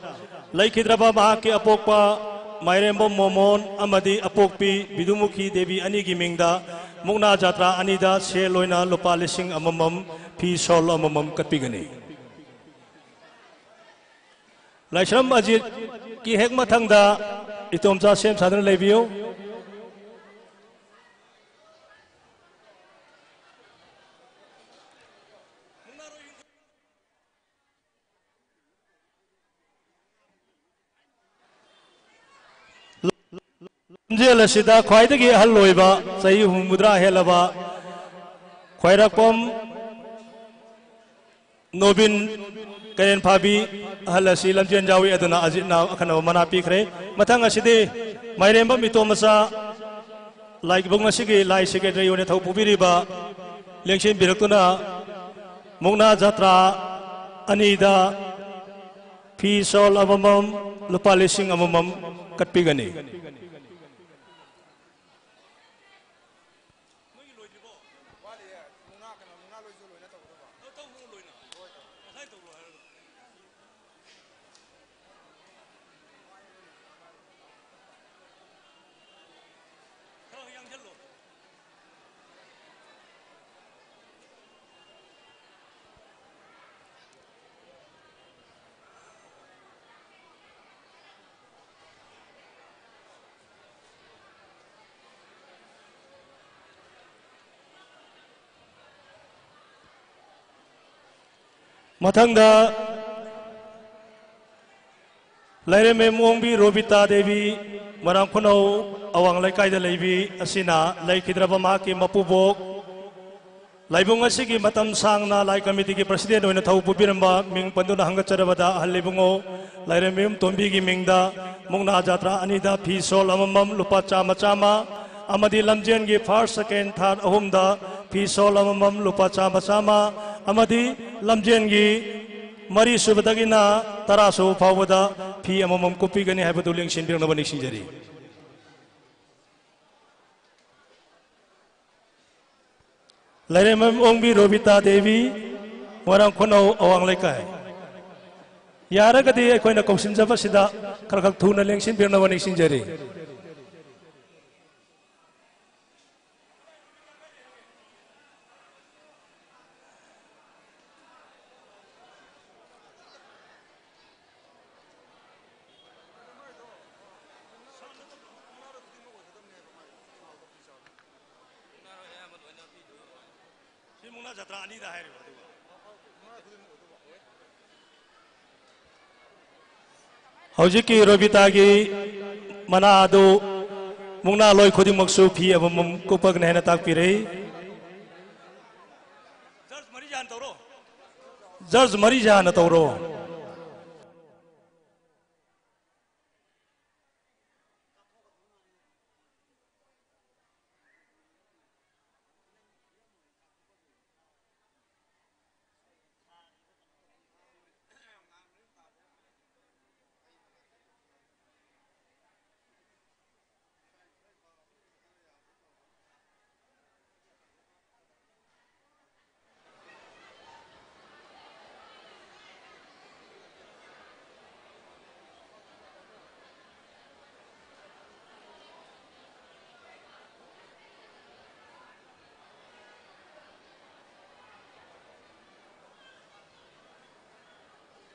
Laikidraba Mahaki Apokpa Mairembam Momon Amadi Apokpi Bidumuki Devi Anigi Mingda Mungna Jatra Anida Seloina Lopalising Amamam P Sol Amamam Kapigani Laishram Ajit Ki Hek Mathangda Itomsa Sem Sadhan Levio Lamjel asida khwaidagi ahal loiba sahi humudra helaba khwairakpam Nobin Karen Phabi ahal asi lamjen jawi aduna ajitna akhana mana pikre mathang aside Mairembam Itomasa like bungmasigi lai secretary one thau pubiriba lengshin biraktuna Mungna Jatra Anida P Sol amamam Lupalising amamam katpigani Mathangda Laireme Mongbi Robita Devi Marangkono Awang Laikai da Levi Asina Laikidraba Maki Mapubok Laibung Asigi Matam Sangna Lai Committee ki President Oina Thau Pubiramba Ming Panduna Hangacarabada Halibungo Laireme Tombi ki Mingda Mungna Jatra Anida P Sol Amamam Lupa Chama Chama Amadi Lamjen ki first second third ahumda P Sol Amamam Lupa Chama Chama Amadi Lamjengi Mari Subadagina Taraso Pawada P Amamam Kupigani Habaduling Shinbir Nabani Sinjari Lairemam Ongbi Robita Devi Warang Kono Awang Lekai Yaragadi Koina Kosin Javasida Karakak Tuna Ling Shinbir Nabani Sinjari Hojiki Robitagi Manado Mungna Loi Kodimaksu P Abamum Kupag Nana Takpire Judge Marijan Toro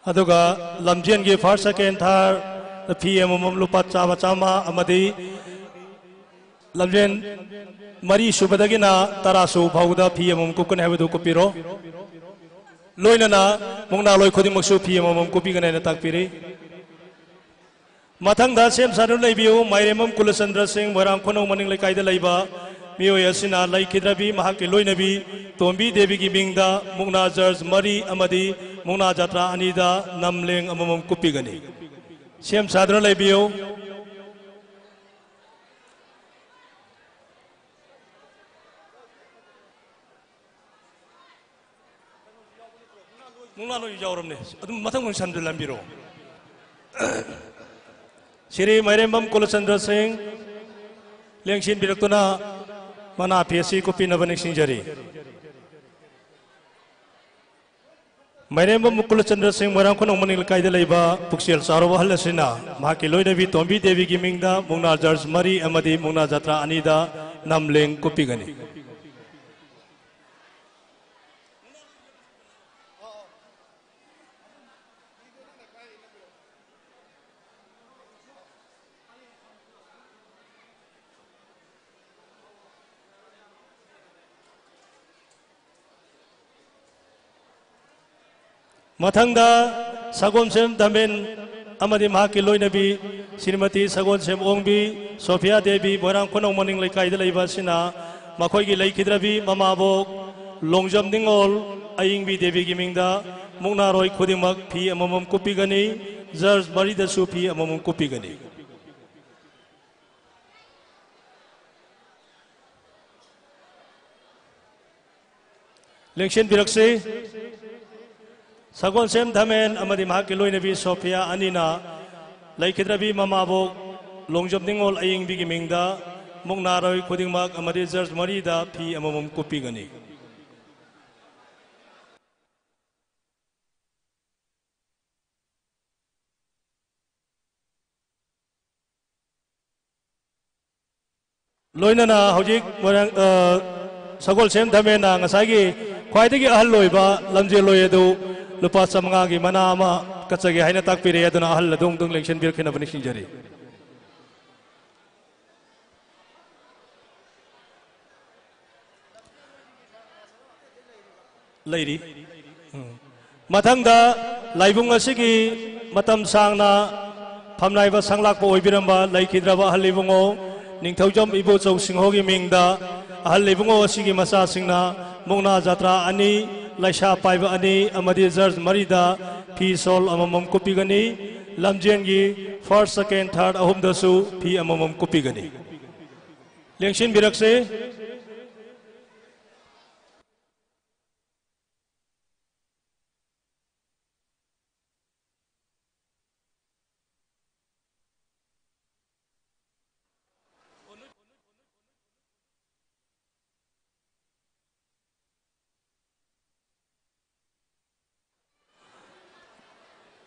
Aduga Lamjen ki first second third the PM Lupa Chama Chama Amadi Lamjen Mari Subadagina Tarasu Pauda PM Kukan Havidu Kupiro Loinana Mungna Loi Kodimaksu PM Kupigan and Takpiri Matangda Sem Sadu Labio Mairemam Kulasandra Singh Warang Kono Morning Lekai da Laiba Mio Yasina Laikidrabi Mahaki Loinabi Tombi Devi Gibingda Mungna Jars Mari Amadi Mungna Jatra Anida Namling Amamam Kupigani Sem Sadra Labio Mungna Loi Jauramne Matang Sandra Lambiro Shri Mairembam Kulasandra Singh Lengshin Biraktuna Mana PSC Kupina Vanik Sinjari Mairemba Mukul Chandra Singh Moirang Khonong Maning Lakai Laiba Puksial Sarawah Halasina Mahaki Loinavi Tombi Devi Gimingda Mungna Jars Mari Amadi Mungna Jatra Anida Namling Kupigani Mathangda Sagon Sem Damen Amadi Mahaki Loinabi Srimati Sagon Sem Ongbi Sophia Devi Moirang Khonong Maning Lakai Laiba Sina Makoigi Laikidrabi Mamabok Longjam Ningol Ayingbi Devi Gimingda Mungna Roy Kudimak Pi Amamum Kupigani Zars Marida Supi Amamum Kupigani Lengshin Birakse Sagon Sem Dhamen Amadi Mahaki Loinabi Sophia Anina Laikidrabi Mamabok Longjam Ningol Aying Bigimingda Mungnaroy Kudingmak Amadi Zars Marida Pi Amamum Kupigani Loinana Hojik Sagol Sem Dhamena Ngasagi Kwaidagi Ahal Loiba Lamje Loyedu Lupa Samangagi Manama Katsagi Haina Takpiri Aduna Ahal Dung Dung Lengshin Birkina Vanishing Jari Lady Mathangda Laibung Asigi Matam Sangna Pamnaiba Sanglakpo Oibiramba Laikidraba Halibungo Ningthaujam Ibo Chau Singhogi Mingda Ahal Libungo Asigi Masa Singna Mungna Jatra Ani Laisha Paiba Ani Amadi Zars Marida Pi Sol Amamam Kupigani Lamjengi First, Second, Third Ahum Dasu Pi Amamam Kupigani Lengshin Birakse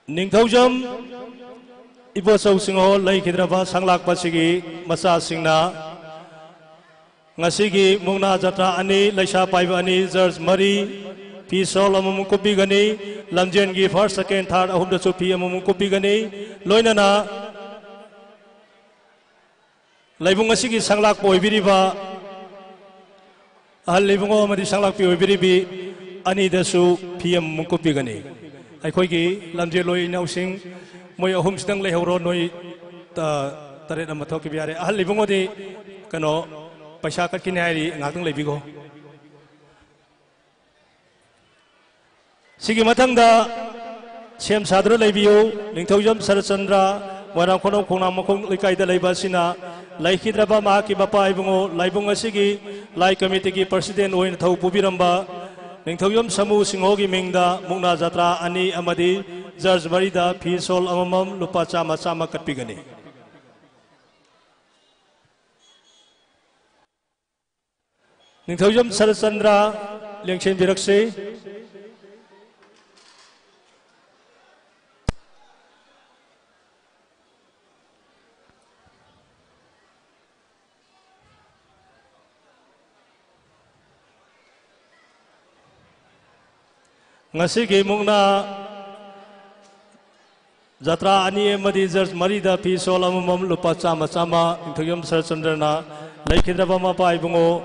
Ningthaujam Ibo Chau Singho Laikidraba Sanglakpa Sigi Masa Singna Ngasigi Mungna Jatra Ani Laisha Paiba Ani Zars Mari Pi Sol Amamum Kupigani Lamjengi First, Second, Third Ahum Dasu Pi Amamum Kupigani Loinana Laibung Asigi Sanglakpa Oibiriba Ahal Libungo Amadi Sanglakpi Oibiribi Ani Dasu Pi Amamum Kupigani Aikoigi Lamje Loi Nausing Moy Ahum Sidang Lehoro Noi Taret Amatoki Biare Ahal Libungo di Kano Paisa Kinari Ngatung Lebigo Sigi Matangda Sem Sadra Lebio Ningthaujam Sarachandra Moirang Khonong Khongnam Makong Likai da Leibasina Laikidraba Mahaki Bapa Ibungo Laibung Asigi Lai Committee ki President Oin Thau Pubiramba Ningthaujam Samu Singhogi Mingda Mungna Jatra Ani Amadi Zars Marida Pi Sol Amamam Lupa Chama Chama Katpigani Ningthaujam Sarachandra Lengshin Birakse Ngasigi Mungna Jatra Ani Amadi Zars Marida Pi Sol Amamam Lupa Chama Chama Ningthaujam Sarachandrana Laikidraba Mapa Ibungo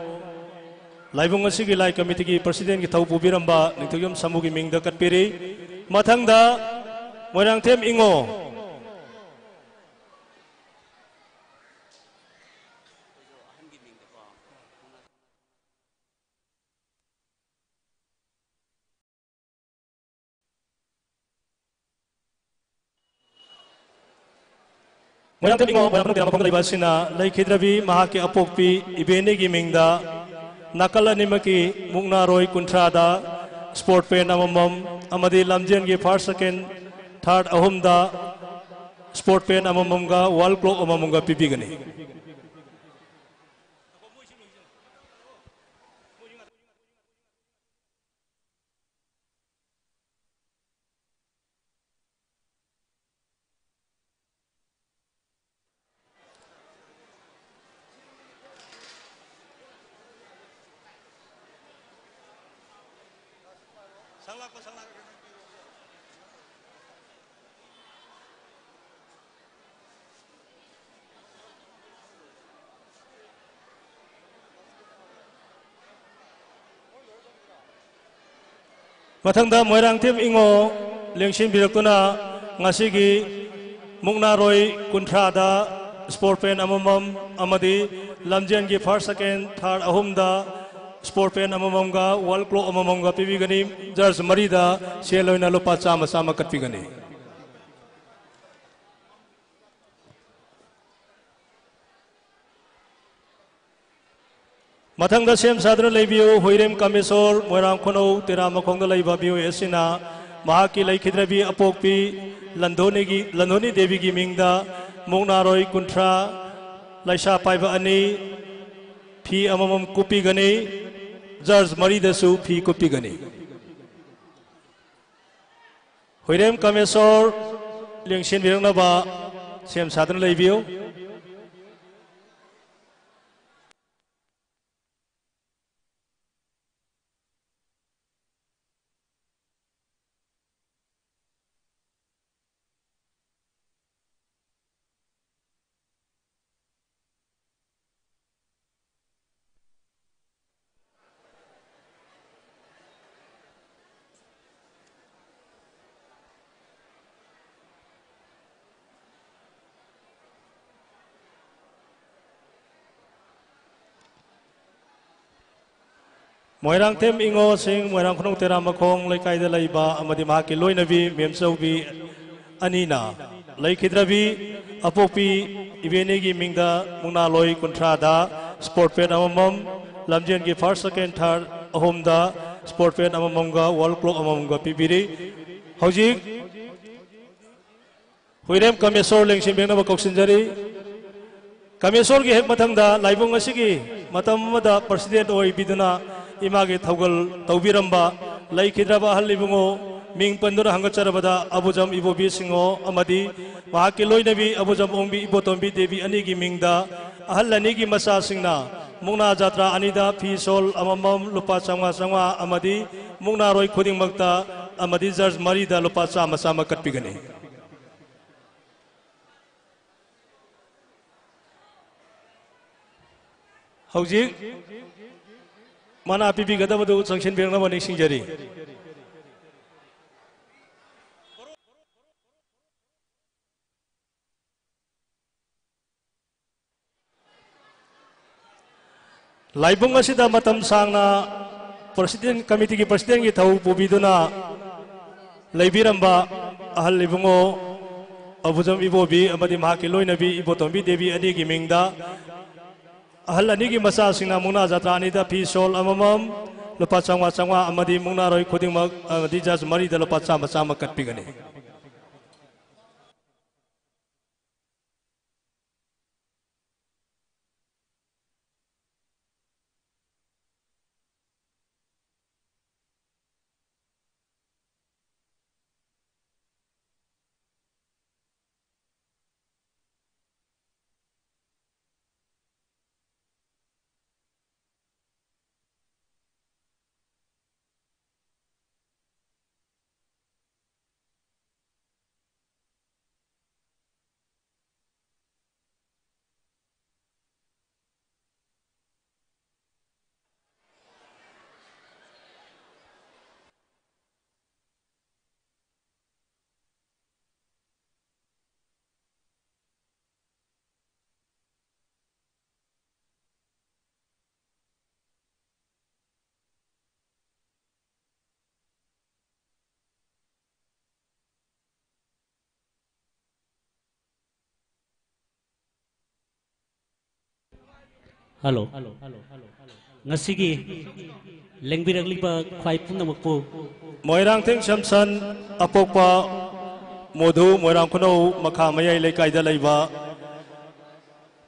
Laibung Asigi Lai Committee ki President ki Thau Pubiramba Ningthaujam Samugi Mingda Katpiri Mathangda Moirang Them Ingo Moirang Them Ingo Moirang Them Makong Laibasina Laikidrabi Mahaki Apokpi Ibenegi Mingda Nakala Nimaki Mungna Roy Kuntrada Sport Pen Amamam Amadi Lamjengi First, Second, Third Ahumda Sport Pen Amamamga Wall Clock Amamamga Pipigani Mathangda Moirang Team Ingo Lengshin Birakuna Ngasigi Muknaroi Kuntrada Sport Pen Amamam Amadi Lamjan gi first second third ahumda Sport Pen Amamamga World Clock Amamamga Pivigani Jars Marida Sheloina Lupa Sama Sama Katpigani Mathangda Sem Sadra Labio, Huirem Kamisor, Moirang Kono, Teramakonga Laiba Bio Esina, Mahaki Laikidrabi Apopi, Landoni Devi Gimingda, Monaroi Kuntra, Laisha Paiva Ani, P. Amamam Kupigani, Jars Maridasu, P. Kupigani. Huirem Kamisor, Lingshin Viranaba, Sem Sadra Labio. Moirang Tem Ingo Sing, Moirang Konong Teramakong, Laikai de Laiba, Amadi Mahaki Loinavi, Memsobi, Anina, Laikidravi, Apopi, Ivenegi Mingda, Muna Loi Contrada, Sport Pen Amamam, Lamjan gi first second third Ahomda, Sport Pen Amamamga, World Clock Amamga Pibiri, Hojik, Huirem Kamisor Lengshin Bengna Koksinjari, Kamisor gi Hek Matangda, Laibung Asigi, Matamada, President Oi Biduna, Imagi Taugal Taubiramba, Laikidraba Halibungo, Ming Pandura Hangacharabada, Abujam Ibobi Singo, Amadi, Mahakiloi Nabi, Abujam Ombi, Ibotombi Devi Anigi Mingda, Ahalanigi Masa Singna, Mungna Jatra Anida, Pisol, Amamam, Lupa Sangwa Sangwa, Amadi, Mungna Roy Kuding Magta, Amadi Jars Marida, Lupa Sama Sama Katpigani. Howji? Mana pipi gada badu sanction birna bani singjari. Laibung asida matam sangna Presiden Committee ki Presiden ki thau pubiduna laibiramba ahal libungo Abujam Ibobi amadi Mahaki Loinabi Ibotombi Devi ani ki mingda Ahalani ki masa singna Mungna Jatra Anida Pisol Amamam Lupa Sangwa Sangwa Amadi Mungna Roy Kuding Mag Amadi Jars Marida Lupa Sama Sama Katpigani. Hello. Ngasigi lengbiragli khwai punamukpu Moirang Teng Shamsan Apokpa Modhu Moirang Kono Makhamaya Laikai da Laiba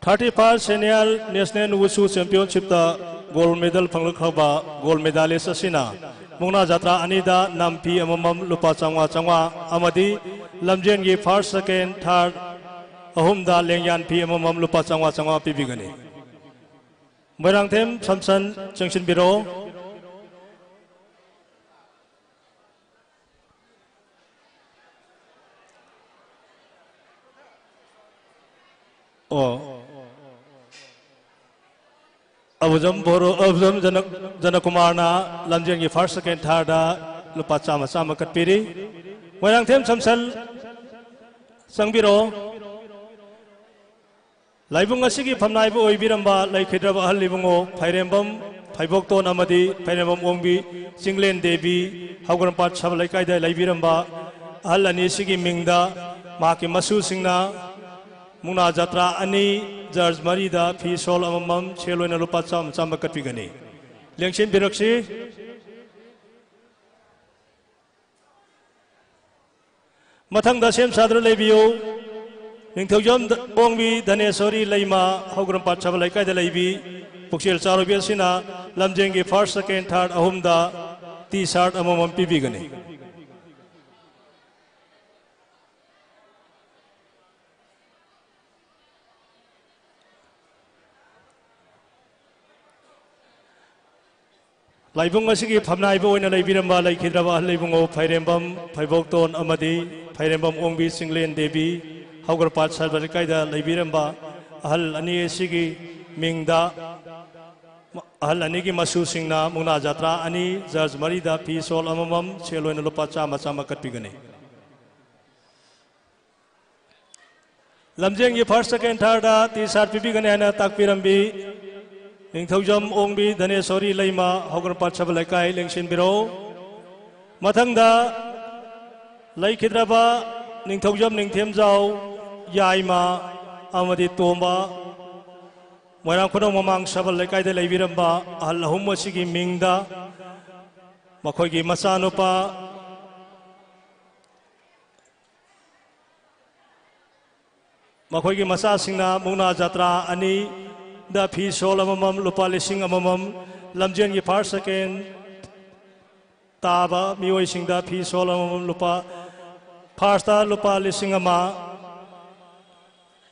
31st Senior National Wushu Championship da gold medal Panglakhaba gold medalist asina Mungna Jatra Anida Nampi Amamam Lupa Changwa Changwa Amadi Lamjen gi first second third Ahumda Lengyan P Amamam Lupa Changwa Changwa Pibigani Moirang Tem Shamsan Junction Bureau अबुजम बोरो अबुजम जनक कुमार ना लमजेन की first second third लुपा चामा Chama कटपीरी Moirang them Sasmal संबिरो लाइबुंग असिगी फमनाइबु ओइबिरंबा लाइखिद्रबा हल्लिबुंगो फाइरेंबम फाइबोक्तोन अमदी फाइरेंबम ओंबी चिंगलेन देवी हौगरंपाट सब लाइकाइदा लाइबिरंबा अहल अनि सिगी मिंगदा माकी मसु सिंगना मुना जात्रा अनि जर्ज मरीदा फी सोल अमम छेलोइना लुपा चाम चाम कटपिगनी लेंगसिन बिरक्सी मथंग दसेम साद्र लेबियो निंथौजम ओंबी धनेश्वरी लैमा हौग्रमपाट सब लाइकाइदा लाइबी पुक्सिल चारोबियसिना लमजेंगी फर्स्ट सेकेंड थर्ड अहुमदा टी शर्ट अमम पिबिगनी लाइबुंग असिगी फमनाइबो ओइना लाइबिरंबा लाइखिद्रबा हल्लिबुंगो फाइरेंबम फाइबोक्तोन अमदी फाइरेंबम ओंबी सिंगलेन देवी हौगरपाट सालबरिकाइदा लाइबिरंबा अहल अनि असिगी मिंगदा अहल अनिगी मसु सिंगना मुना जात्रा अनि जर्ज मरीदा फी सोल अमम छेलोइना लुपा चामा चामा कटपिगनी लमजेंगी first second third T shirt पिबिगनी हाना ताकपिरंबी निंथौजम ओंबी धनेश्वरी लैमा हौगरपाट सब लाइकाइ लेंसिनबिरो मथंगदा लाइखिद्रबा निंथौजम निंथेमजाव याइमा अमदी तोंबा मोयरांग खुनौ ममांग सब लाइकाइदा लाइबिरंबा अहल अहुम असिगी मिंगदा मखोइगी मचानुपा मखोइगी मचासिंगना मुना जात्रा अनि द फी सोल अमम लुपा लिसिंग अमम लमजेन की फर्स्ट सेकेंड ताबा मियोइसिंग द फी सोल अमम लुपा फर्स्ट लुपा लिसिंग अमा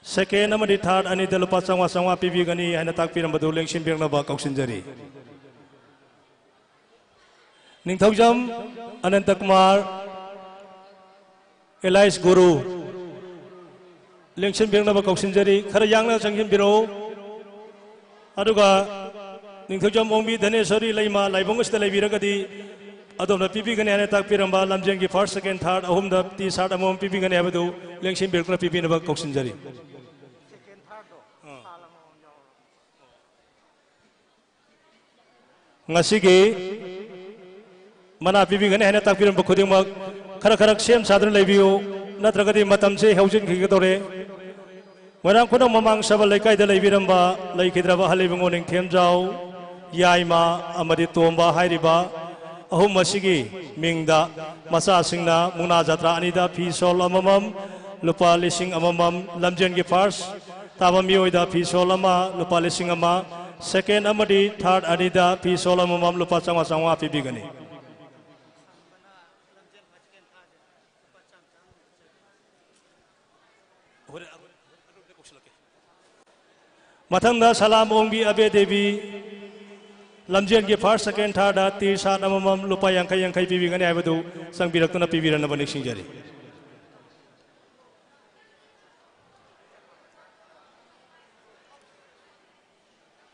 सेकेंड अमदी थर्ड अनि द लुपा चांवा चांवा पिबिगनी हाना ताकपिरंबदु लेंसिन बिरंगनबा कौसिनजरी निंथौजम अनंत कुमार एलाइस गुरु लेंसिन बिरंगनबा कौसिनजरी खर यांगना संगिन बिरो अदुगा निंथौजम ओंबी धनेश्वरी लैमा लाइबुंगसदा लाइबिरगदी अदोमना पिबिगनी हाना ताकपिरंबा लमजेंगी फर्स्ट सेकेंड थर्ड अहुमदा टी शर्ट अमम पिबिगनी हाबदु लेंसिन बिरंगना पिबिनबा कौसिनजरी ngasi mana पिबिगनी हाना ताकपिरंबा खुदिंगमक खर खरक सेम साद्र लाइबियो नत्रगदी मतम से हौजिन खिगदोरे मोयरांग खुनौ ममांग सब लाइकाइदा लाइबिरंबा लाइखिद्रबा हल्लिबुंगो निंथेमजाव याइमा अमदी तोंबा हाइरिबा अहुम असिगी मिंगदा मचासिंगना मुना जात्रा अनिदा फी सोल अमम लुपा लिसिंग अमम लमजेन की फर्स्ट ताबा मियोइदा फी सोल अमा लुपा लिसिंग अमा सेकेंड अमदी थर्ड अनिदा फी सोल अमम लुपा चांवा चांवा पिबिगनी मथंगदा सलाम ओंबी अबे देवी लमजेन की first second third T shirt अमम लुपा यांखै यांखै पिबिगनी हाबदु संबिरक्तुना पिबिरनबा निसिंजरी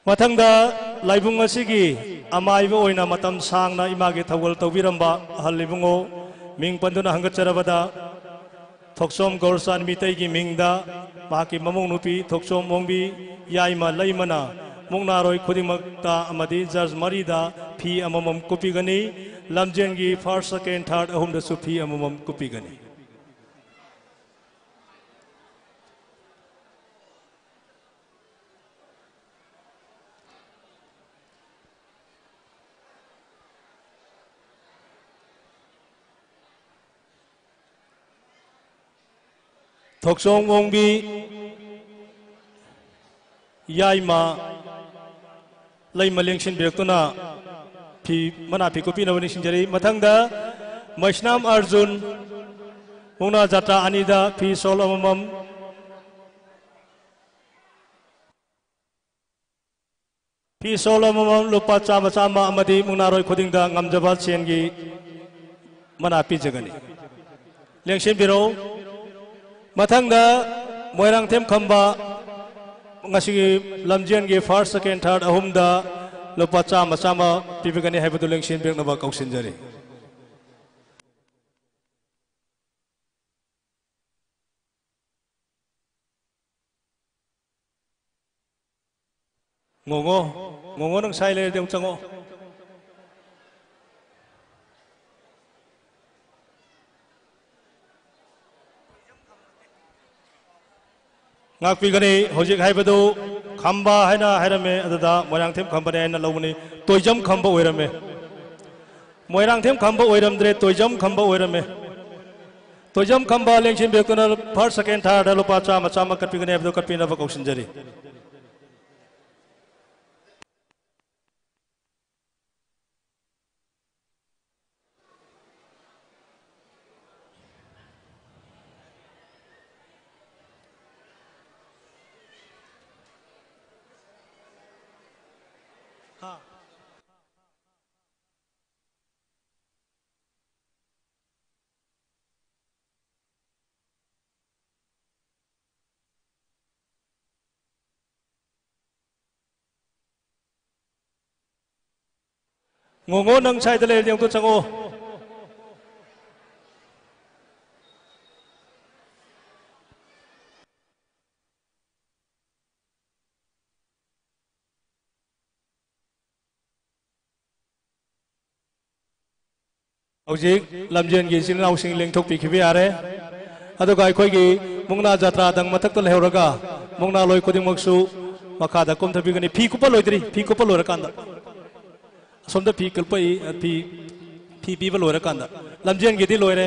मथंगदा लाइबुंग असिगी अमाइबो ओइना मतम सांगना इमागे थवल तौबिरंबा हल्लिबुंगो मिंग पंदुना हंगचरबदा थोक्सोम गौरसान मितैगी मिंगदा माकी ममुंग नुपी थोक्सोम ओंबी याइमा लैमना मुंगनारोय खुदिमक्ता अमदी जर्ज मरीदा फी अमम कुपिगनी लमजेंगी फर्स्ट सेकेंड थर्ड अहुमदसु फी अमम कुपिगनी थोक्सोम ओंबी याइमा लैमा लेंसिन बिरक्तुना फी मना फी कुपिनबा निसिंजरी मथंगदा मैस्नाम अर्जुन मुना जात्रा अनिदा फी सोल अमम फी सोल अमम लुपा चामा चामा अमदी मुंगनारोय खुदिंगदा ngamjaba सेनगी मना पिजगनी लेंसिन बिरो मथंगदा मोयरांग थेम खंबा ngasi lamjian gi first second third ahum da lupa chama chama pibigani haibadu lengsin bek naba kausin jari ngongo ngongo nang sai le dem chango ngakpigani hojik haibadu khamba haina hairame adada moirangthem khamba ne na lobuni toijam khamba oirame moirangthem khamba oiramdre toijam khamba oirame toijam khamba lengsin bekuna first second third lupa chama chama katpigani haibadu katpina ba kausinjari ngongo nang sai dale yang tu chango hojik lamjian gi sinau sing leng thok pi khibi are aduga akhoi gi mungna jatra dang mathak to lehoraga mungna loi koding maksu makada kom thabi gani phi kupa loidri phi kupa lora kanda somda phi kalpai phi pi ba lora kanda lamjian gi di loire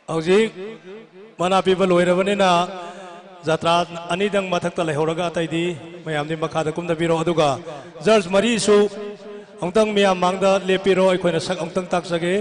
hojik mana pi ba loirabani na jatra ani dang mathak ta lehoraga taidi mayam ni makha da kum da biro aduga judge mari su ongtang miyam mangda lepiro aikoina sak ongtang tak sage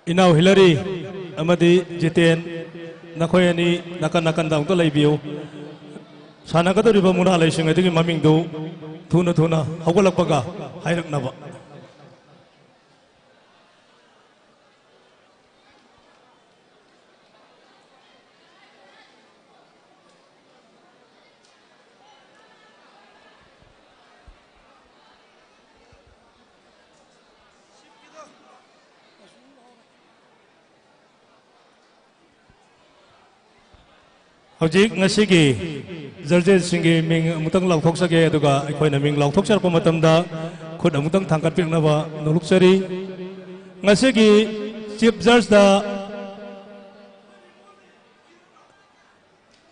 इनाव Hillary अमदी जितेन नखोय अनि नकन नकन दाउ तो लैबियो सानागदोरिबा मुना lensing अदिगी ममिंग दो थुना थुना हौगलकपगा हाइरकनबा हौजिक ngasiगी जर्जेल सिंगी Ming अमुतंग लाउथोकसगे अदुगा अखोयना Ming लाउथोकसरपा मतमदा खुद अमुतंग थांगतपिकनबा नोलुकसरी ngasiगी चीफ जज दा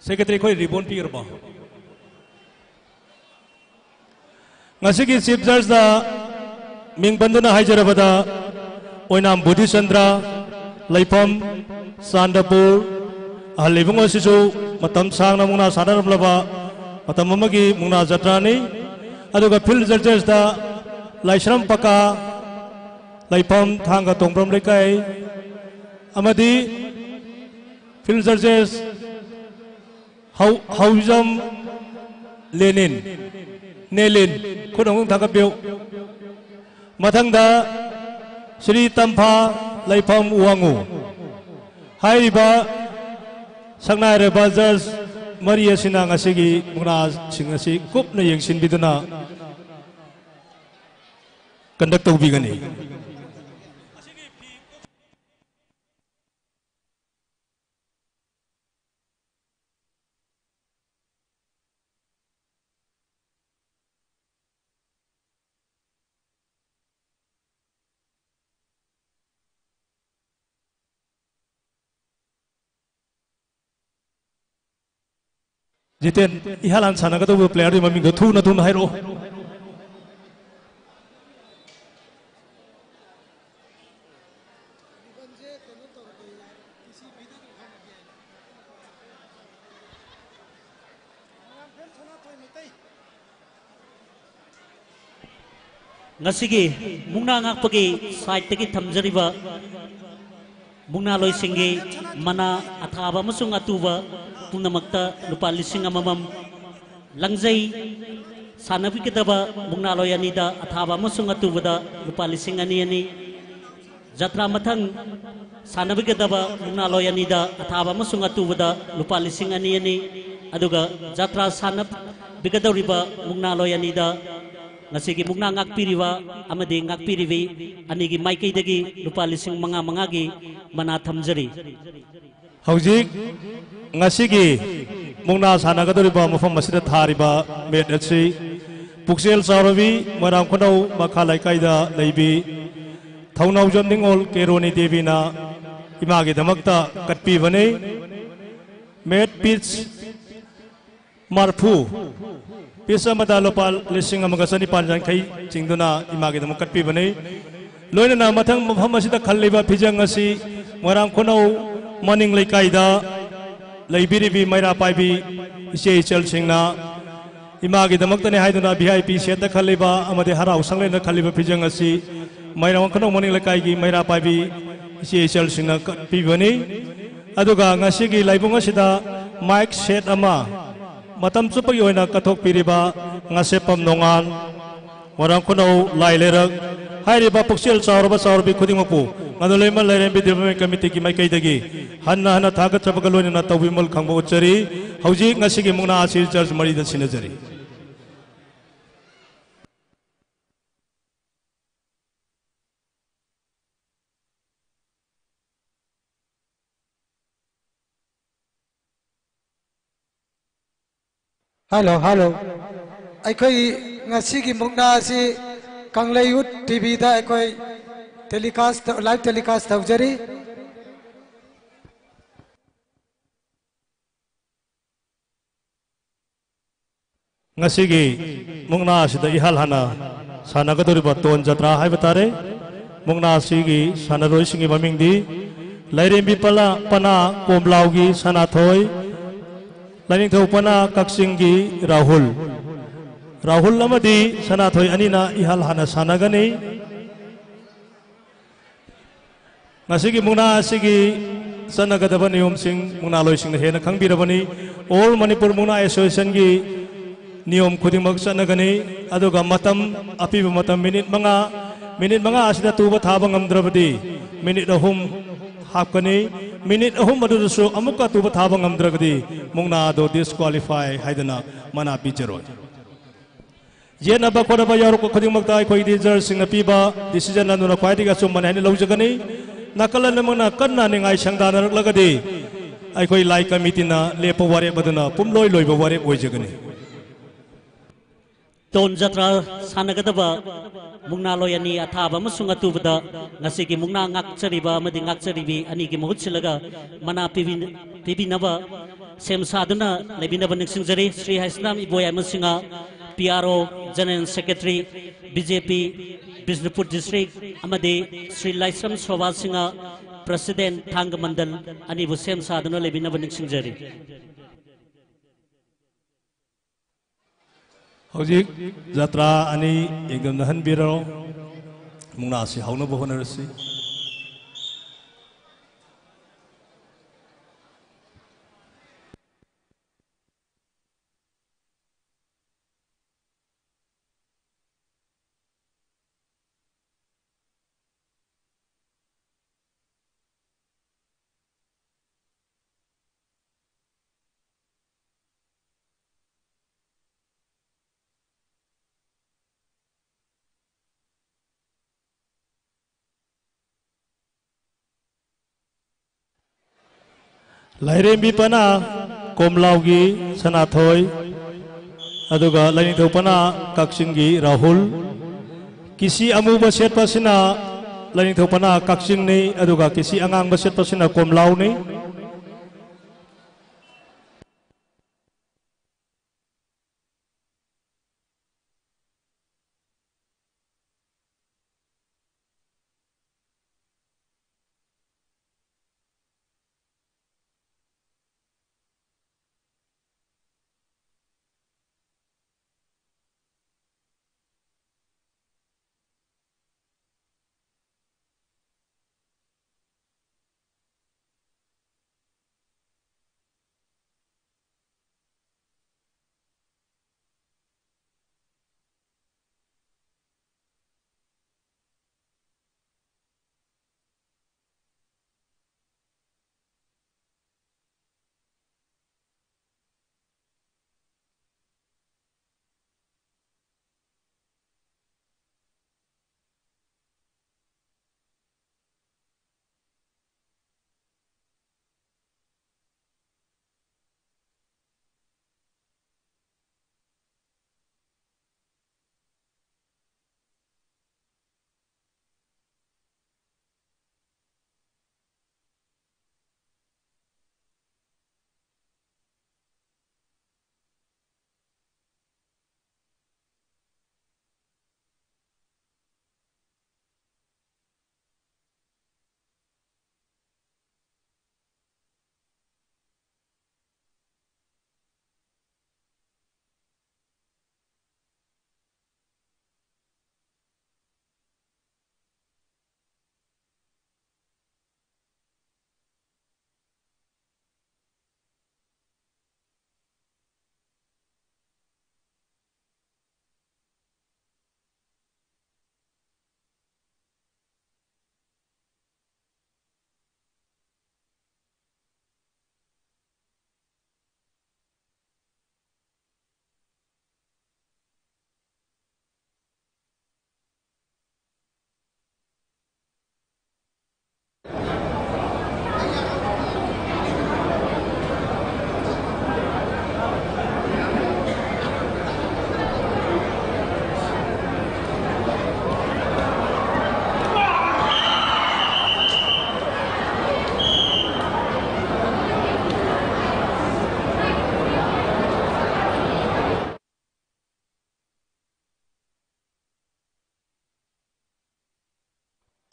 सेक्रेटरी खोय रिबन पिरबा ngasiगी चीफ जज दा मिंग बंदुना हाइजरबदा ओइनाम बुद्धि चंद्र लैफम चांदपुर अहलिबुंग सिसु मतम सांगना मुना सानरबलबा मतम अमगी मुना जत्रानी अदुगा फील्ड जजेस दा लाइश्रम पका लाइफम थांगा तोंब्रम लेकाय अमदी फील्ड जजेस हाउजम लेनिन नेलिन खुदंग थागबियो मथंगदा श्री तंफा लाइफम उवांगु हाइरिबा संगनायरबा जज मरी असिना ngasiगी मुना सिंग असि कुपना यंगसिनबिदुना कंडक्ट तौबिगनी जितेन इहालान सानागदो प्लेयर ममिंग थुना थुना हाइरो ngasiगी mungna ngakpagi side tagi thamjariba mungna loisingi mana athaba amasung atuba punamakta lupa lising amamam langjai sanabikidaba mungna loyanida athaba amasung atubada lupa lising ani jatra mathang sanabikidaba mungna loyanida athaba amasung atubada lupa lising ani aduga jatra sanab bikadoriba mungna loyanida ngasigi mugna ngakpiriwa amadi ngakpiriwi anigi maikaidagi lupa lising mangagi mana thamjari हौजिक ngasiगी mungna sanagadoriba mafam masida thariba met atsi puksel saurabi maram khonau makhalai kaida leibi thaunau jomningol keroni devina imagi damakta katpi bane met pitch marfu pisa mada lopal lising amagasani panjang khai chingduna imagi damak katpi bane loina mathang mafam masida khalliba phijang asi maram khonau मनिंग लेकाइदा लेबिरिबी मैरा पाइबी इसे चल सिंगना Imangi दमक्तने हाइदुना VIP set खलिबा अमदे हराउ संगलेन खलिबा फिजंग असि मैरा वखनो मनिंग लेकाइगी मैरा पाइबी इसे चल सिंगना पिबनी अदुगा ngasiगी लाइबुंग असिदा mic set अमा मतम चुपगी ओइना कथोक पिरिबा ngasepam nongan warang khonau lailerak हाइरिबा पुक्सेल चावरबा चावरबी खुदिंगपु ngadolema lairembi development committee ki maikai dagi hanna hanna thagat chabagaloina na tawimol khangbo uchari hauji ngasigi mungna asil church mari da sinajari hello hello aikoi ngasigi mungna si Kangleyut TV da ekoi telecast live telecast tawjari ngasigi mungna sida ihal hana sanagadoriba ton jatra haiba tare mungna sigi sanaroi singi mamingdi lairembi pala pana komblaugi sanathoi lainingthau pana kaksingi Rahul amadi sanathoi anina ihal hana sanagani ngasi muna asigi sana gadaba niyom sing muna loy sing hena khangbirabani all Manipur Muna Association gi niyom khudimak sana gani aduga matam apiba matam minute manga asida tuba thaba ngamdrabadi minute ahum hapkani minute ahum adusu amuka tuba thaba ngamdragadi mungna do disqualify haidana mana pichero yena ba koda ba yor ko khudimak ta khoi di jer sing apiba decision lanuna khwai diga sum manai lawjagani nakalan namana kanna ni ngai sangdana lagadi ai khoi lai committee na lepo ware baduna pumloi loiba ware oijagani Ton Jatra Sanagadaba Mungna Loyani Ataba Masunga Tubada Nasiki Mungna Ngakchariba Madi Ngakcharibi Aniki Mahutsilaga Mana Pibinaba Sem Saduna Lebinaba Nixingari Sri Haisnam Iboya Masinga PRO General Secretary BJP Bisnupur District Amade Sri Laisam Swasinga President Thangamandal Anibu Sem Saduna Lebinaba Nixingari Hojik Jatra ani egam nahan biro mungna si hauna bohona resi Lairembi pana komlaugi sanathoi aduga lainithau pana kaksingi Rahul kisi amuba setpasina lainithau pana kaksingni aduga kisi angangba setpasina komlauni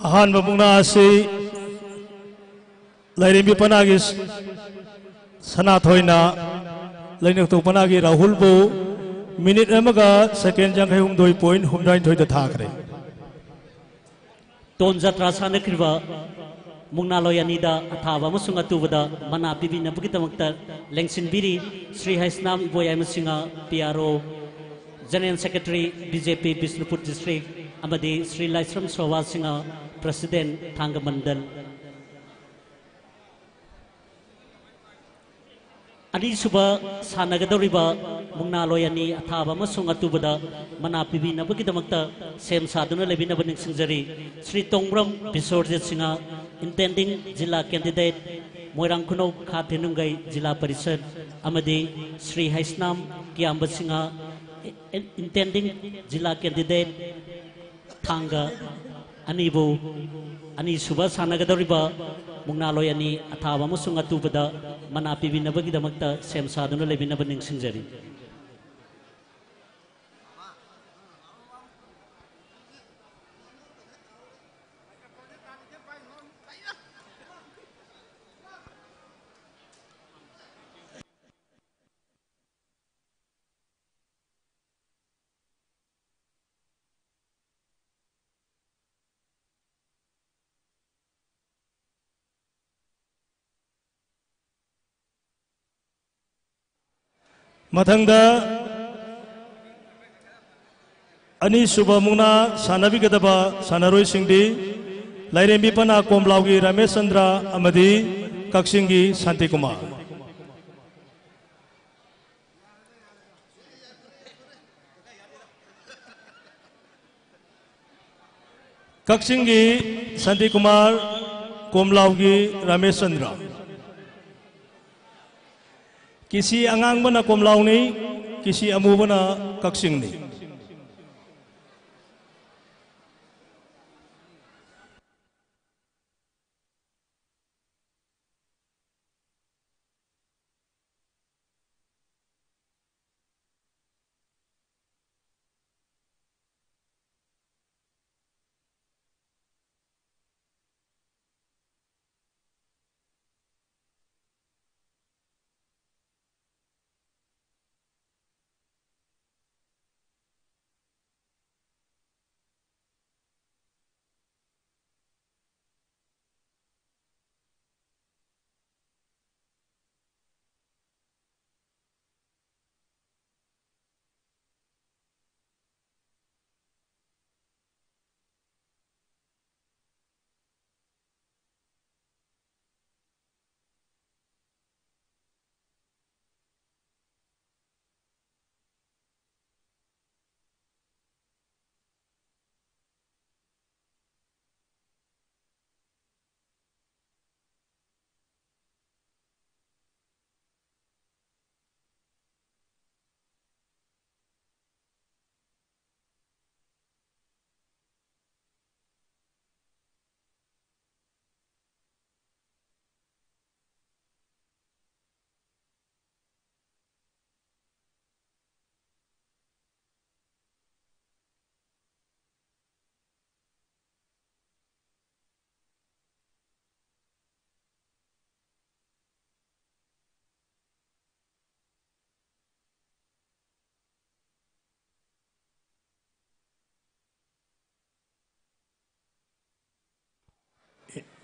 ahan mungna si Lairembi panagis sanathoina lainithau panagi Rahul bu minute amaga second jang hai humdoi point humdai thoi da thakre Ton Jatra Sanakriva मुंगनालोय अनीदा अथाबा अमसुंग अतुबदा मना पिबिनबगिदमक्ता लेंसिनबिरी श्री हैसनाम इबोयामसिंगा PRO general secretary BJP Bishnupur district अमदी श्री लाइस्रम सोवाल सिंगा president थांग मंडल अनीसुबा सानगदौरिबा मुंगनालोय अनी अथाबा अमसुंग अतुबदा मना पिबिनबगिदमक्ता सेम सादुना लेबिनब निंगसिंजरी श्री तोंग्रम बिसोरजित सिंगा इंटेंडिंग जिला कैंडिडेट मोइरांगकुनो खातेनुंगई जिला परिषद अमदी श्री हैसनाम कियाम्ब सिंगा इंटेंडिंग जिला कैंडिडेट थांगा अनीबु अनीसुबा सानगदौरिबा मुंगनालोय अनी अथाबा अमसुंग अतुबदा मना पिबिनबगिदमक्ता सेम सादुना लेबिनब निंगसिंजरी मथंगदा अनीसुब मुंगना सानबिगदबा सानरोय सिंगदी लाइरेंबी पना कोमलावगी रमेश चंद्र अमदी कक्सिंगी शांति कुमार कक्सिंगी शांति कुमार कोमलावगी रमेश चंद्र किसी अंगांग बना कोमलावनी किसी अमू बना कक्सिंगनी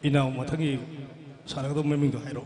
इनाव मथंगी सानगदो ममिंगदो हाइरो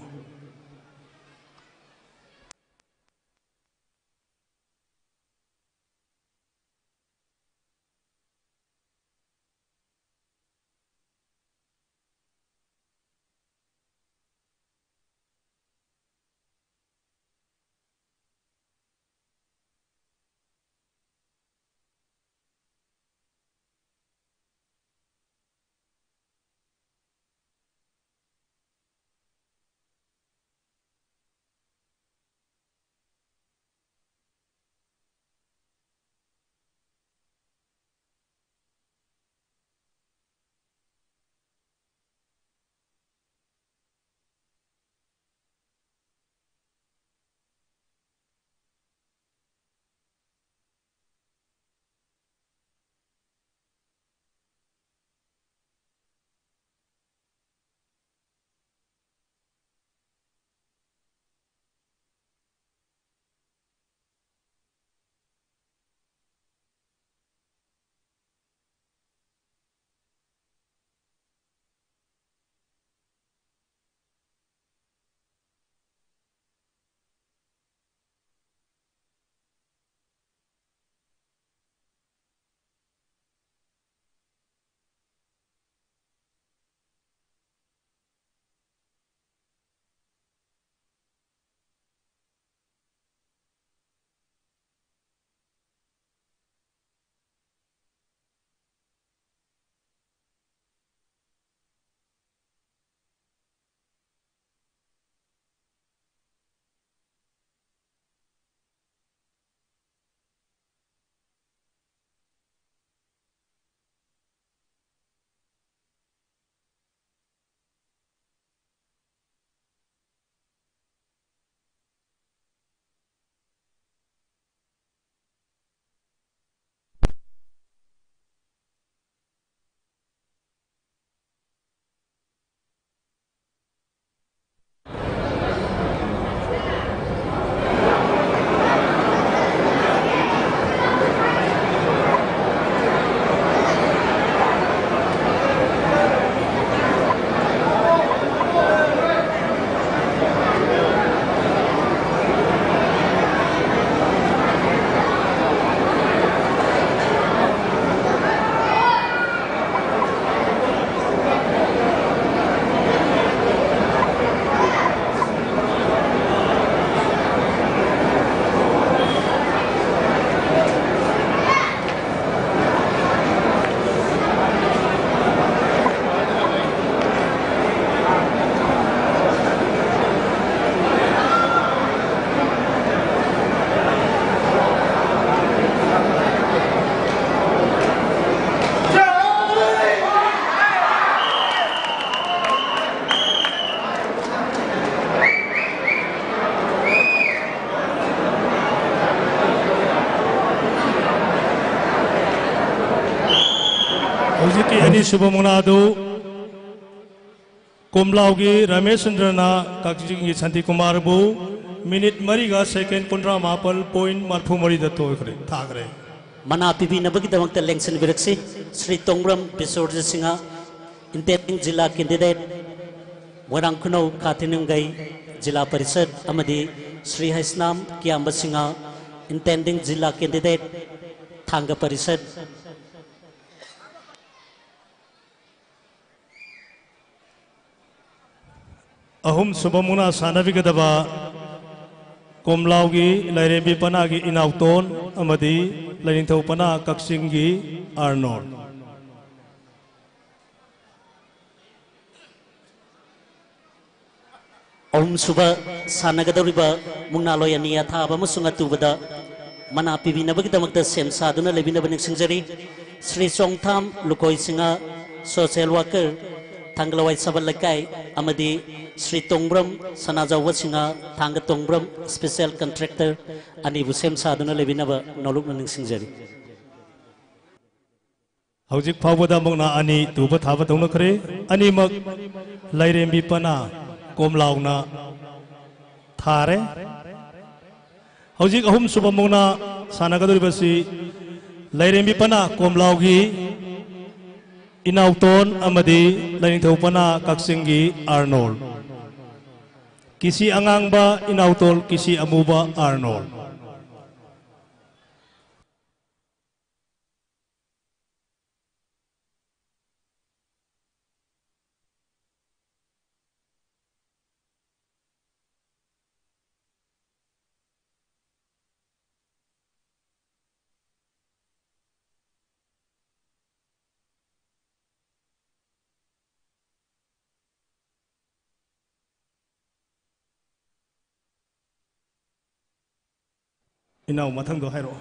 हौजिकी अनि सुब मुनादु कोमलाउगी रमेश चंद्रना काक्सिंगी शांति कुमार बु मिनिट मरीगा सेकेंड 15.44 तोखरे थागरे मना पीबी नबगी दमक लेंसन बिरक्सी श्री तोंग्रम बिसोरज सिंह इंटेंडिंग जिला कैंडिडेट मोरांगखुनौ खाथिनंगई जिला परिषद अमदी श्री हैसनाम कियाम सिंह इंटेंडिंग जिला कैंडिडेट थांग परिषद अहुम सुबमुना सानबिगदबा कोमलाउगी लाइरेबी पनागी इनाउतोन अमदी लाइनिंथौ पना कक्सिंगी आर्नोल्ड अहुम सुबह सानगदौरिबा मुंगनालोय अनि अथाबा अमसुंग अतुबदा मना पीबीनबगिदमक्त सेम सादुना लेबिनब निंगसिंगजरी श्री चोंगथाम लुकोय सिंह सोशल वर्कर थांगलवाई सबल लकाय अमदी श्री तोंग्रम सनाजाव सिंह थांग तोंग्रम स्पेशल कंट्रैक्टर अनिबु सेम सादुना लेबिनब नलुक निंगसिंगजरी हौजिक फावदा मुंगना अनि तुब थाबा तौनखरे अनिमक लाइरेबी पना कोमलाउना थारे हौजिक अहुम सुब मुंगना सानगदुरिबसी लाइरेबी पना कोमलाउगी इनाउतोन अमदी लाइनिंथौ पना कक्सिंगी आर्नोल्ड किसी अंगांगबा इनाउतोल किसी अमुबा आर्नोल्ड इनाउ मथंग दो हैरो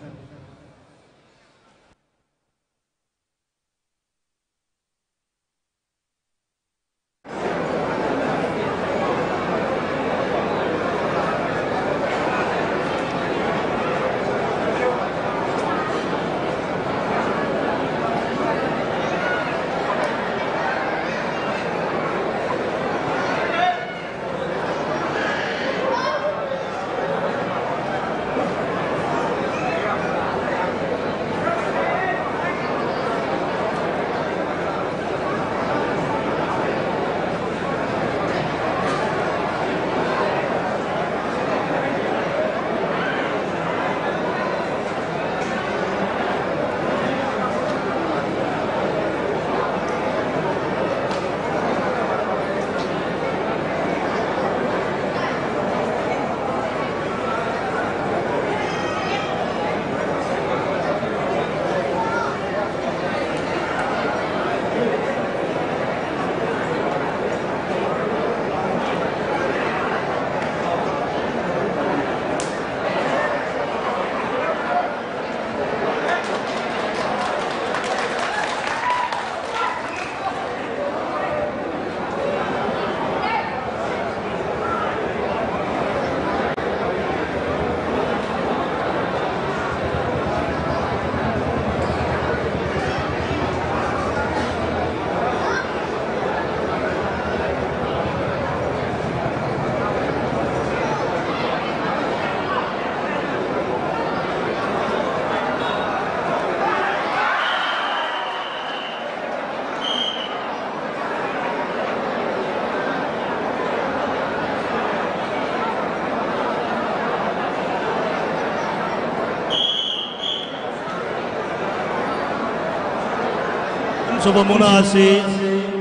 सुबमुना asi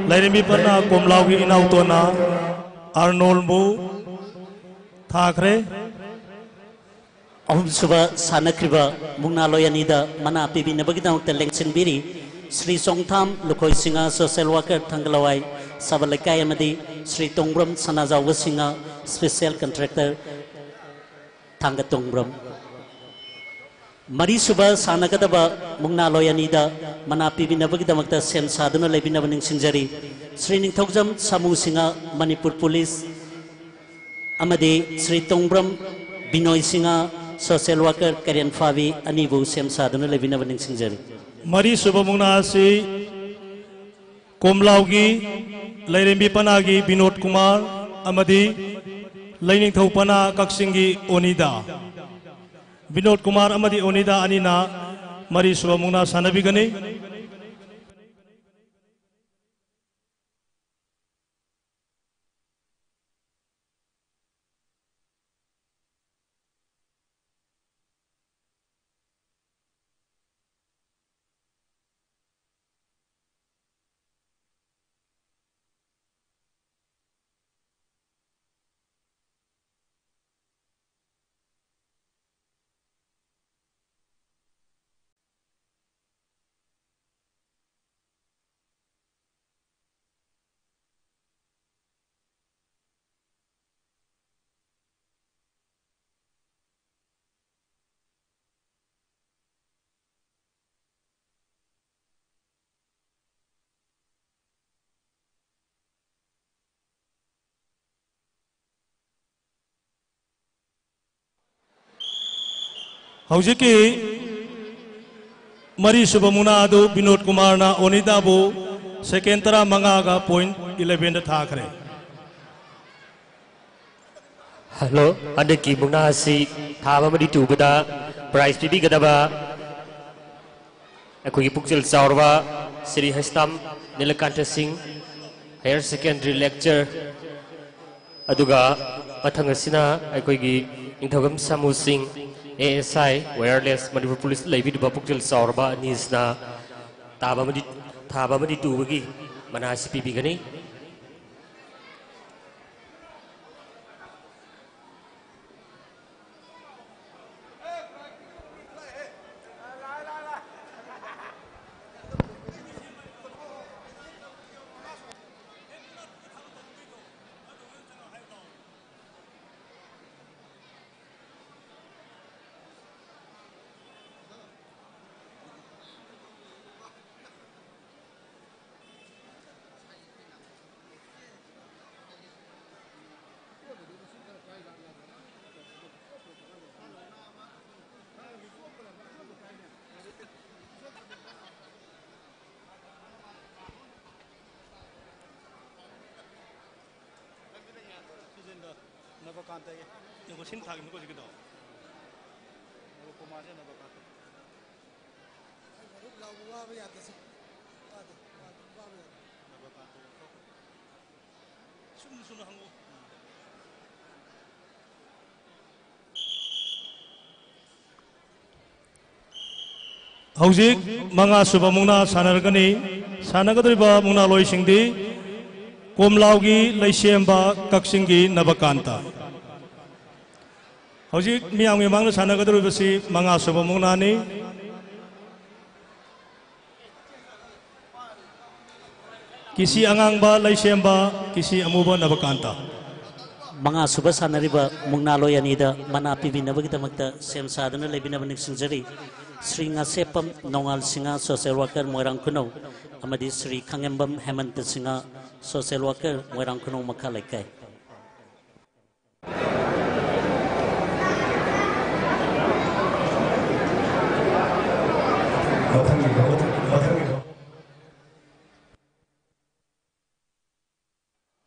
लाइरेबी पना कोमलाउगी इनाउतोना आर्नोल्ड बु थाखरे अहुम सुबह सानक्रिबा मुंगनालोय अनिदा मना पीबीनबगिदमक्त लेंसिनबिरी श्री चोंगथाम लुकोय सिंह सोशल वर्कर थांगलवाई सबलकाय अमदी श्री तोंग्रम सनाजाव सिंह स्पेशल कंट्रैक्टर थांग तोंग्रम मरी सुबह सानगदब मुंगनालोय अनिदा मना पीबीनबगिदमक्त सेम सादुना लेबिनब निंगसिंगजरी श्री निंगथौजम सामू सिंह मणिपुर पुलिस अमदी श्री तोंग्रम बिनोय सिंह सोशल वर्कर करियन फावी अनिबु सेम सादुना लेबिनब निंगसिंगजरी मरी सुब मुंगना asi कोमलाउगी लैरेंबी पनागी विनोद कुमार अमदी लैनिंगथौ पना कक्सिंगी ओनिदा विनोद कुमार अमदी ओनिदा अनिना मरी सुबह मुंगना सानबिगनी हौजिकी मरी सुबह मुना विनोद कुमार ना ओनिदाबू सेकेंड तरा मंगागा पॉइंट 11 थाखरे हेलो अंदर की मुना सी थाबा मरी टूबदा प्राइस पीबी गदबा अखोगी पुक्चल चावरवा श्री हस्तम Nilkant Singh higher secondary lecturer अदुगा मथंग सिना अखोगी इंथगम Samu Singh ASI wireless Manipur police levi di bapukjil saurba nisna thaba madi tu bagi mana CPB gani हौजिक मंगा सुबह मुंगना सानरगनी सानगदरिबा मुंगना लोइसिंगदी कोमलाउगी लैसेम्बा कक्सिंगी नबकांता हौजिक मियांग मिमांग सानगदरिबसी मंगा सुबह मुंगनानी किसी अंगांगबा लैसेम्बा किसी अमुबा नबकांता मंगा सुबह सानरिबा मुंगना लोयनीदा मना पिबिनबगिदमक्ता सेम सादना लेबिनब निक्सिंजरी Shri Ngacepam Nongal Singa social worker Moirang Kuno amadi Sri Khangembam Hemant Singa social worker Moirang Kuno Makalekai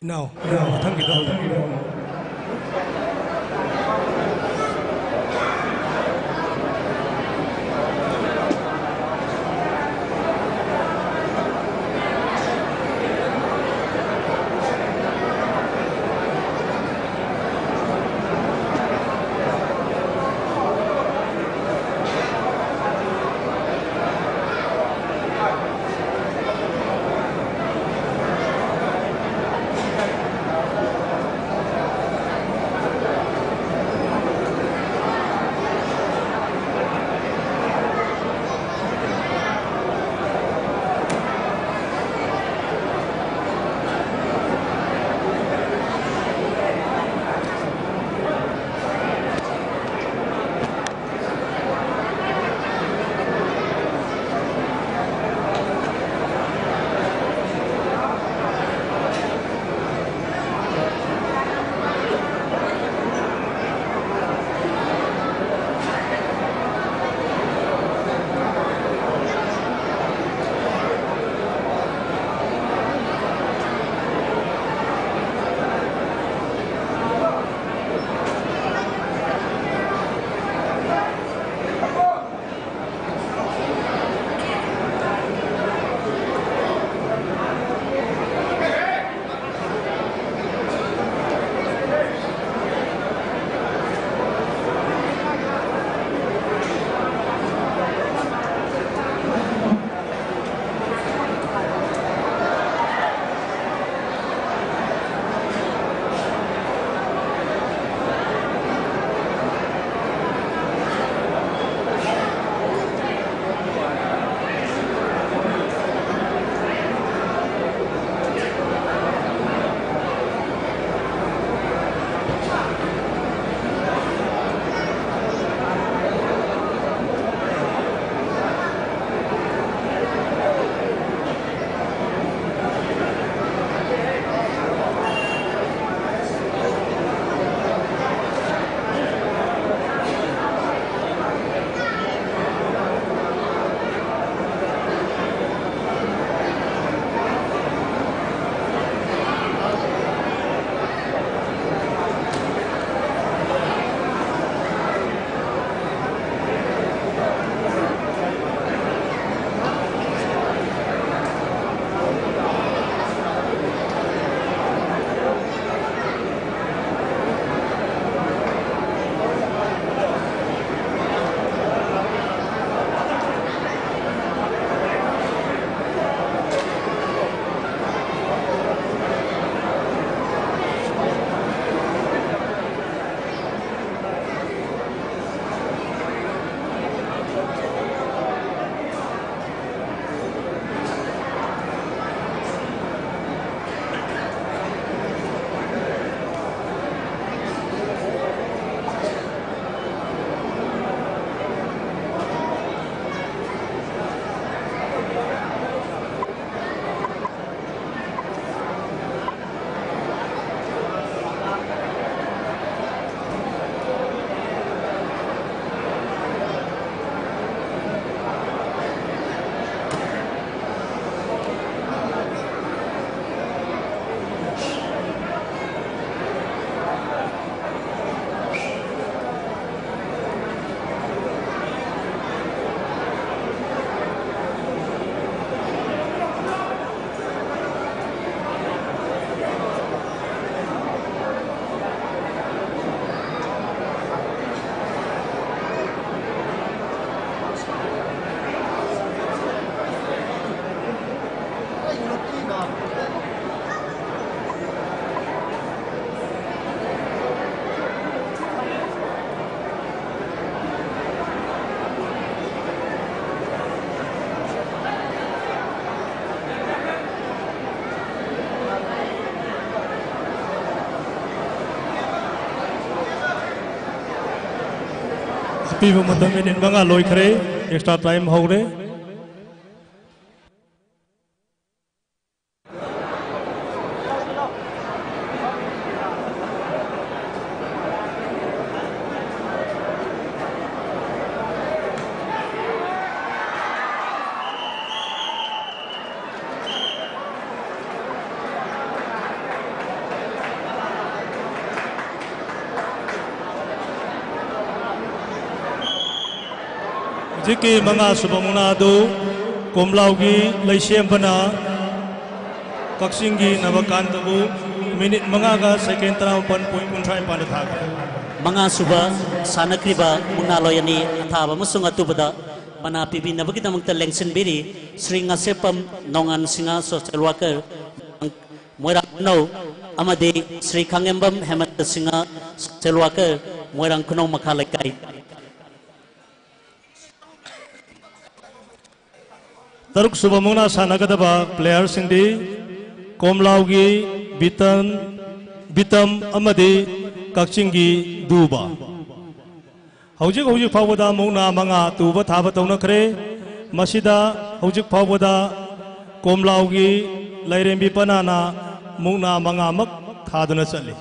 Now, thank you. पीबा मतलब मिनिट मंगा लोइखरे एक्स्ट्रा टाइम हौरे जिकी मंगा सुबमुना दो कोमलाउगी लैसेम बना कक्सिंगी नवकांतबु मिनिट मंगा का सेकेंड तरह 1.3 पाने था मंगा सुबह सानक्रिबा मुनालोयनी थाबा मसुंग अतुबदा मना पीबी नबकी दमक लेंसन बेरी श्री ngasepam नोंगान सिंगा सोशल वर्कर मोइरांग नौ अमदे श्री खांगेंबम हेमंत सिंगा सोशल वर्कर मोइरांग खुनौ मखा लेकाई तरुक सुबमुना सानगदबा प्लेयर सिंदी कोमलाउगी बितम अमदे कक्चिंगी दुबा हौजिक हौजिक फावदा मौना मंगा तुबा थाबा तौनखरे मसिदा हौजिक फावदा कोमलाउगी लैरेंबी पनाना मौना मंगा मक थादना चली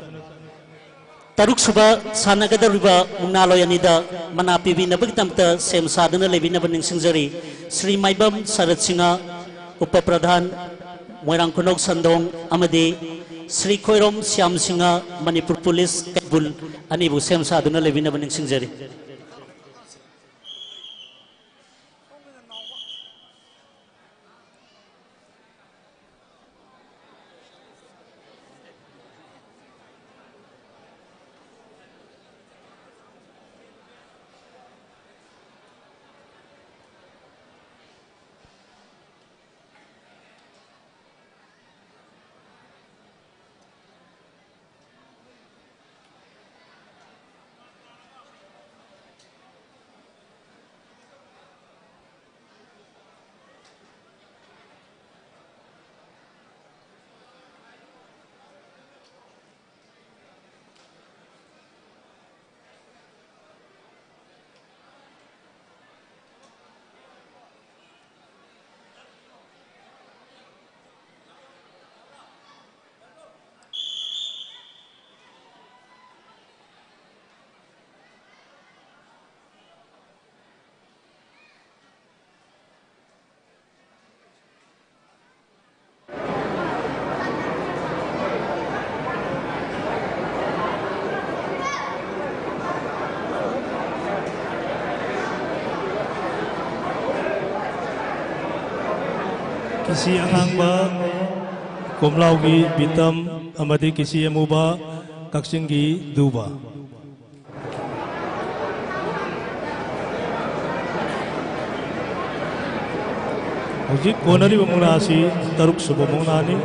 तरुक सुबह सानगदरुबा मुनालोयनीदा मना पीबी नबगितमता सेम साधना लेबिनब निंगसिंगजरी श्री माइबम शरद सिंह उप प्रधान मोइरांग खुनौक संदोंग अमदे श्री खोइरोम श्याम सिंह मणिपुर पुलिस कैबुल अनिबु सेम साधना लेबिनब निंगसिंगजरी किसी अंगांगबा कोमलाउगी बितम अमदि किसी अमुबा कक्सिंगी दुबा हौजिक कोनरिबा मुनासी तरुक सुबमुनानी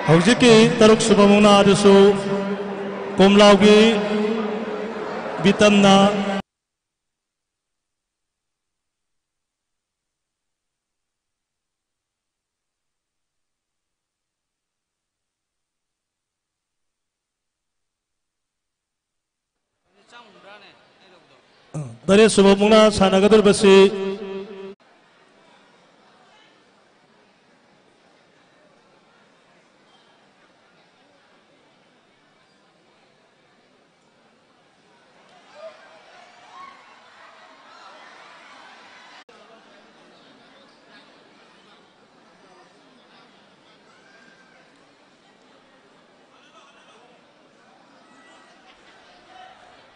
हौजिकी तरुक सुबमुना आदसु कोमलाउगी बितमना तरे सुबमुना सानगदरबसी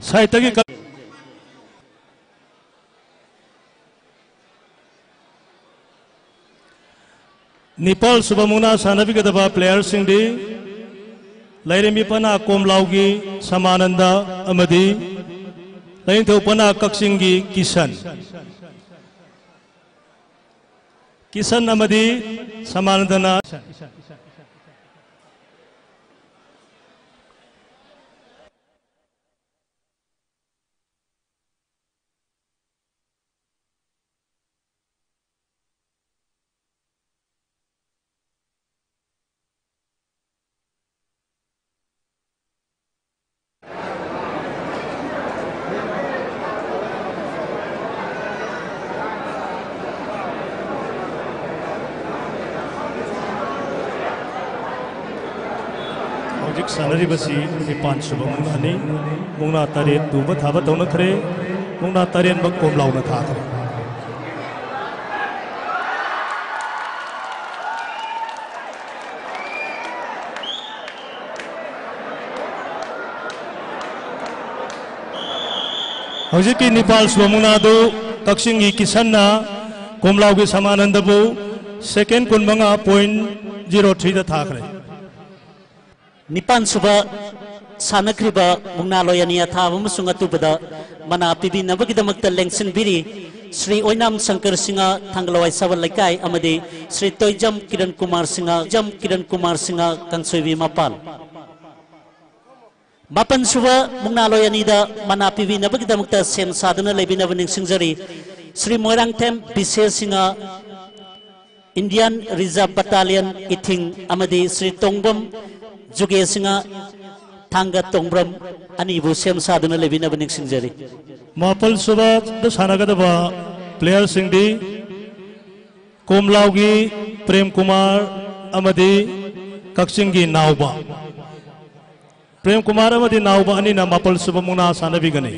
साइट की निपाल सुबह मुना सानबीगदबा प्लेयर सिंदी लैरमी पना कोमलाउगी समानंदा अमदी लैंथौ पना कक्सिंगी किशन अमदी समानंदना सानरीबसी निपान सुबह मुनानी मुना तरेन दूब थाबा तौनखरे मुना तरेन बक कोमलाउना थाखरे हौजिकी निपाल सुबह मुनादो कक्सिंगी किसन्ना कोमलाउगी समानंदबु सेकेंड कुनमंगा 0.03 दा थाखरे निपान सुबह सानख्रिबा मुंगना लोयनी अथाब अमसुंग अतुबदा मना पिबिनबगिदमक्त लेंसिनबिरी श्री ओइनाम शंकर सिंह थांगलवाई सबल लेकाई अमदी श्री तोयजम किरण कुमार सिंह कंसोइबी मपाल मापन सुबह मुंगना लोयनी दा मना पिबिनबगिदमक्त सेम साधना लेबिनब निंगसिंगजरी Shri Moirangthem Bise Singh Indian reserve battalion इथिंग अमदी श्री तोंगबम जुगे सिंह थांगा तोंब्रम अनीबु सेम साधना लेबिनब निंगसिंगजरी मापल सुबह सानागदबा प्लेयर सिंदी कोमलाउगी प्रेम कुमार अमदी कक्सिंगी नावबा प्रेम कुमार अमदी नावबा अनीना मापल सुबह मुना सानबीगनी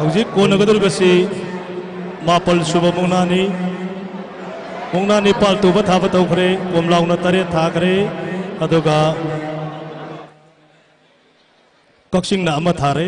हौजिक कोनगदुरबसी मापल सुबह मुंगनानी पाल तुब थाब तौखरे कोमलाउना तरे थाखरे अदुगा कक्सिंगना अमा थारे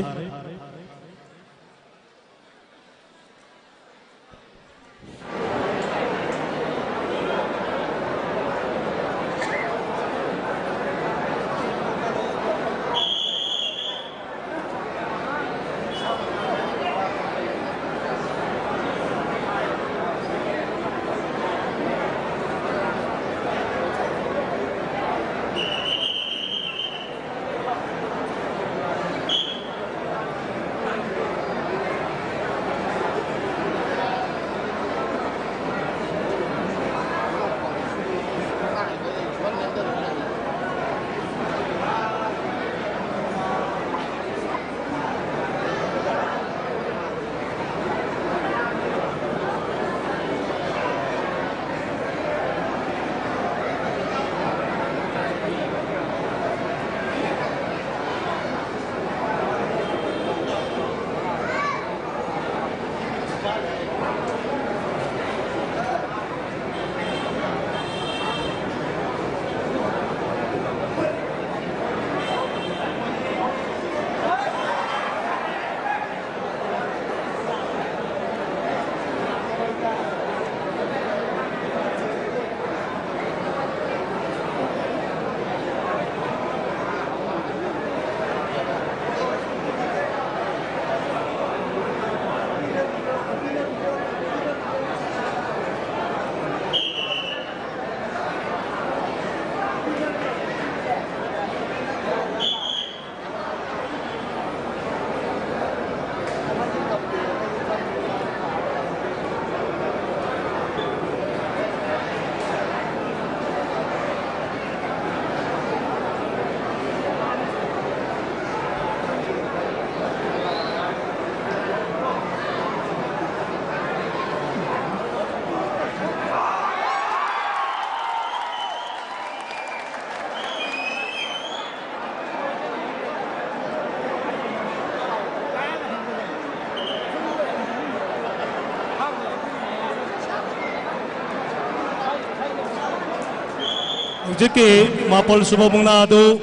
Hujiki mapol suba mungna adu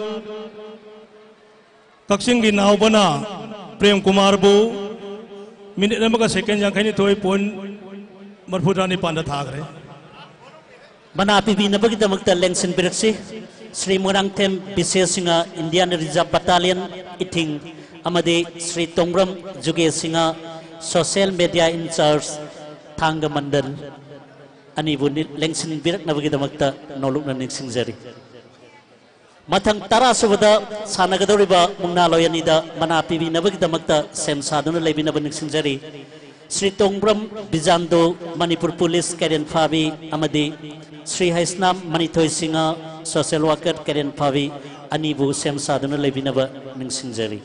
Kaksingi naubana Prem Kumar bu minit nama second yang kini toy pun merpudrani panda thagre. Mana pipi nabagi damakta lengsin biraksi Sri Murangthem Bisessinga Indian Reserve Battalion iting amade Sri Tongram Jugesinga Social Media in Charge Thanga Mandal ani bunit lengsin birak nabagi damakta noluk na ningsingjari. Mathang tara subada sanagadoriba mungna loyanida mana pibi nabagi damakta sem saduna lebina ningsingjari. Sri Tongram Bijando Manipur Police Karen Fabi amade Sri Haisnam Manitoy Singa Social Worker Karen Fabi anibu sem saduna lebina ningsingjari.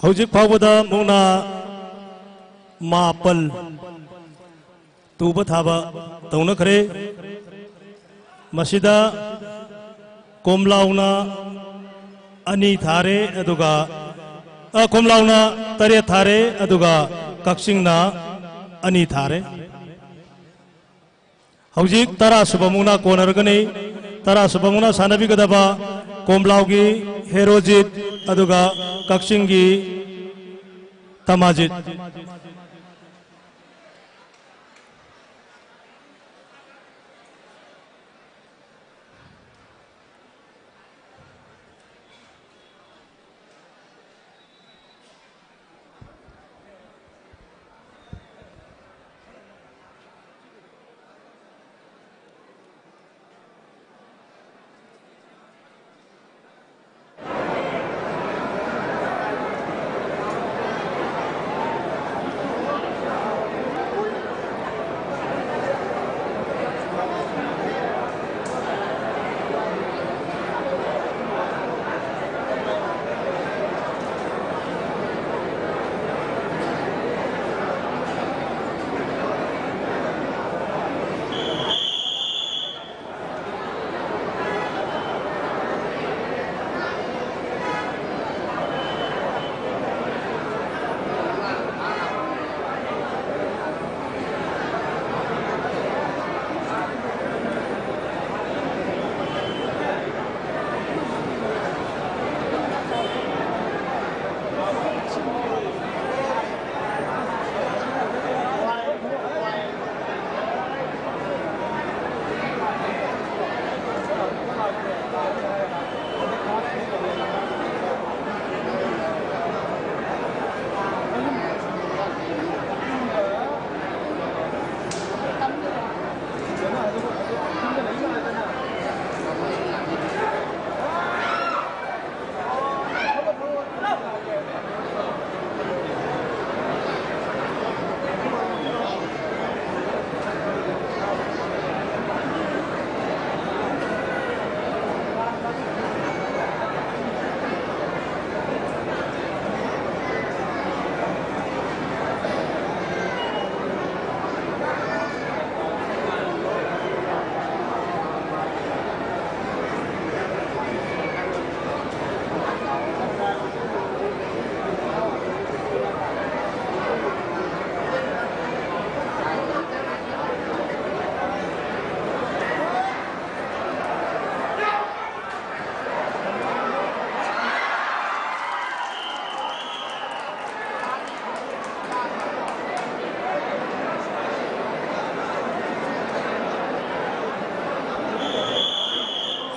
Hujik pawada mungna mapal tuba thaba tauna khare masida komlauna ani thare aduga komlauna tare thare aduga kaksingna ani thare hujik tara subamuna konargani tara subamuna sanabi gadaba komlaugi herojit aduga kaksingi tamajit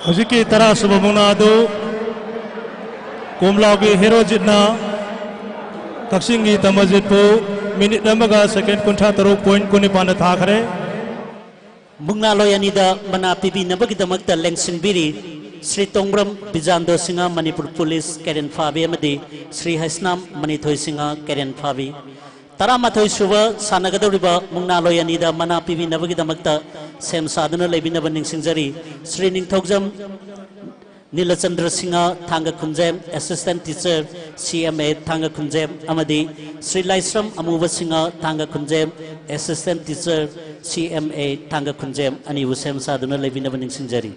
Hujiki tara subamuna adu komlaugi herojitna kaksingi tamajitpu minit namaga second kuntra taru point kuni panda thakare mungna loyanida mana pibi nabagi damakta lengsin biri Sri Tongram Bijando Singa Manipur Police Karen Fabi amadi Sri Haisnam Manitoy Singa Karen Fabi tara mathoi suba sanagadoriba mungna loyanida mana pibi nabagi damakta sem sadana lebina ningsingjari Sri Ningthogjam Nilachandra Singa Thanga Kunjem Assistant Teacher CMA Thanga Kunjem amadi Sri Laisram Amuva Singa Thanga Kunjem Assistant Teacher CMA Tanga Kunjem ani Usem Saduna Levina Ningsinjari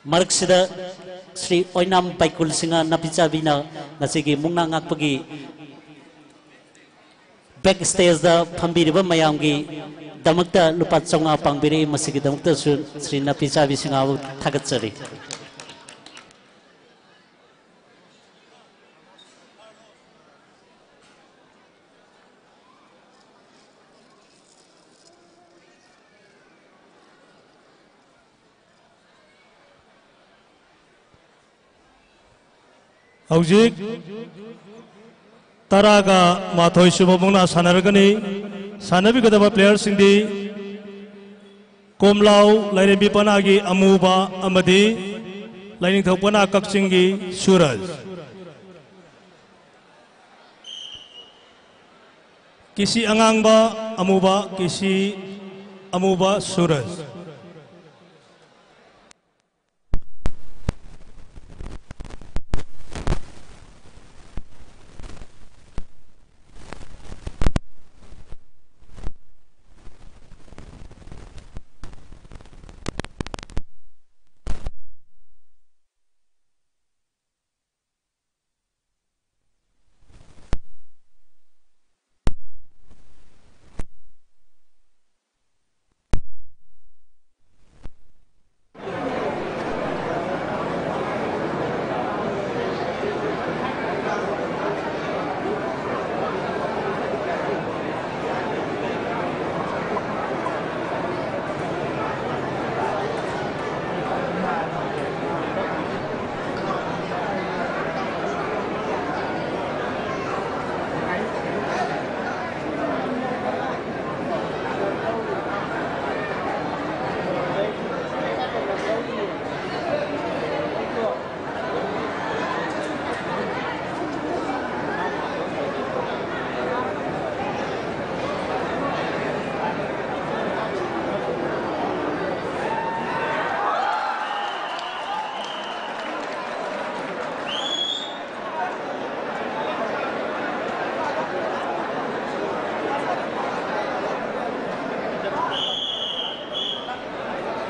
Marksida Sri Oinam Paikul Singa Napichabina Nasigi Mungna Ngakpagi backstage the Pambiriba Mayamgi Damakta Lupatsonga Pangbiri Masigi Damakta Sri Napichavi Singa Tagatsari Hauzik Taraga Mathoi Subamuna Sanargani Sanabikadaba players in the Komlau Lairibi Panagi Amuba Amadi Laining Thopana Kaksingi Suraj Kisi Angangba Amuba Kisi Amuba Suraj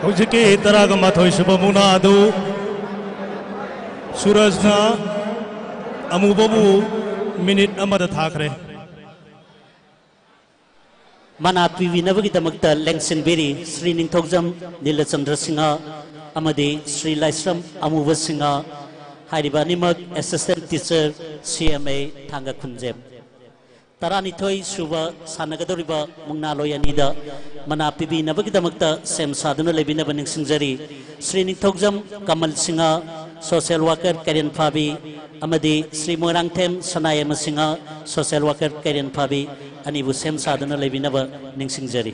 Hujiki Taraga Mathoi Subamuna Adu Surajna Amubabu Minute Amada Thakre Mana Pivinabagi Damakta Lengsin Biri Sri Ningthokjam Nilachandra Singha Amadi Sri Laisram Amuba Singha Hairibanimag Assistant Teacher CMA Tanga Kunjem Taranithoi Suba Sanagadoriba Mungna Loyanida Mana Pivinabagi Damakta Sem Saduna Lebina Ningsinjari Sri Ningthokjam Kamal Singha Social Worker Karen Phabi Amadi Sri Moirangthem Sanayama Singha Social Worker Karen Phabi Anibu Sem Saduna Lebina Ningsinjari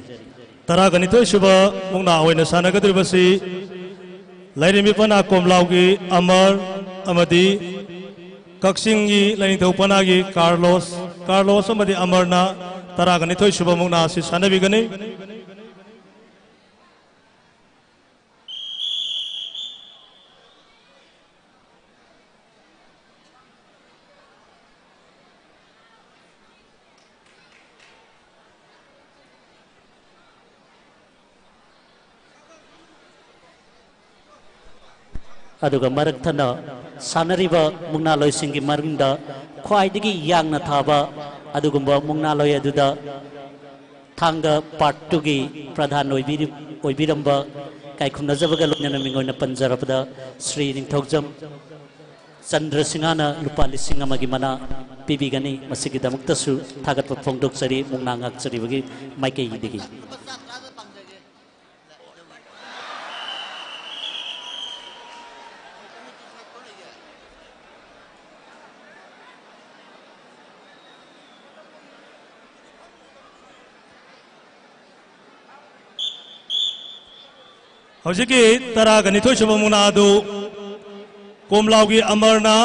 Taraganithoi Suba Mungna Oina Sanagadribasi Lairimi Komlaugi Amar Amadi Kaksingi Lainthaupanagi Carlos Amadi Amarna Taraganithoi Suba Mungna Si Sanabigani aduga maraktana sanariba mungnaloi singi marginda khwaidigi yangna thaba adugumba mungnaloi aduda thanga part 2 gi pradhan oibiramba kaikhumna jabaga loina mingoina panjarabda Sri Ningthokjam Chandra Singhana lupa lising amagi mana pibigani masigi damuktasu thagat phongdok chari mungnangak chari bagi maike digi Hojiki Taraganithoi Suba Mungna Adu Komlaugi Amarna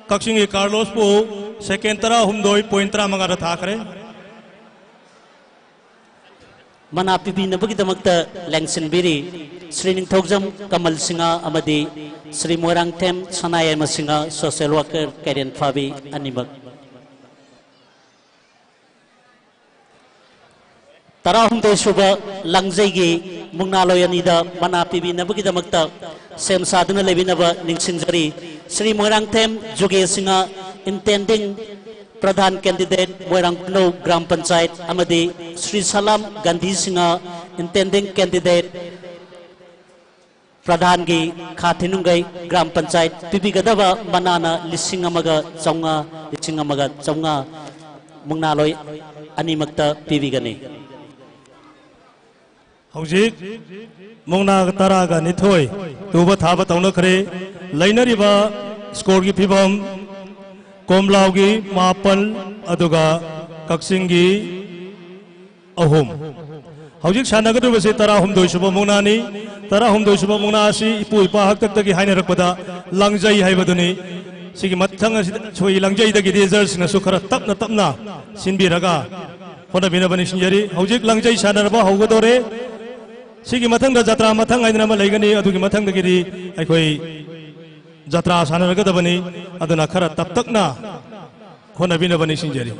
Kaksingi Carlos Pu Second Tara Humdoi Point Tara Mangara Thakre Mana Pibinabagi Damakta Lengsin Biri Sri Ningthokjam Kamal Singha Amadi Sri Moirangthem Sanayama Singha Social Worker Karen Phabi Animak तराहुमदोय सुबा लंगजैगी मुंगनालोय अनिदा मना पीबीनबगिदमक्ता सेम साधना लेबिनबा निंगसिंगजरी श्री मोइरांगथेम जुगेसिंगा intending pradhan candidate मोइरांगनो ग्राम पंचायत अमदी श्री सलाम गांधी सिंगा intending candidate प्रधान की खाथिनुंगई ग्राम पंचायत पीबीगदबा मनाना लिसिंग चौंगा मुंगनालोय अनिमक्ता पीबीगने हौजिक मुंगना तरागा निथोय तुबा थाबा तौनखरे लैनरिबा स्कोर की फिबम कोमलावगी मापल अदुगा कक्सिंगी अहुम हौजिक सानगदुबसे तराहुमदोय सुबा मुंगनानी तराहुमदोय सुबा मुंगना असि इपु इपा हक्तक्तगी हाइनरकपदा लंगजै हाइबदुनी सिगी मथंग छोई लंगजै दगी रिजल्ट्स नसु खरा तपना तपना सिनबिरगा होनबिनबनि सिंजरी हौजिक लंगजै सानरबा हौगदोरे सिगी मथंग जत्रा मथंग आइदना लैगनी अदुगी मथंग दगिरी अखोई जत्रा सानरगदबनी अदुना खरा तपतकना होनबिनबनि सिंजरी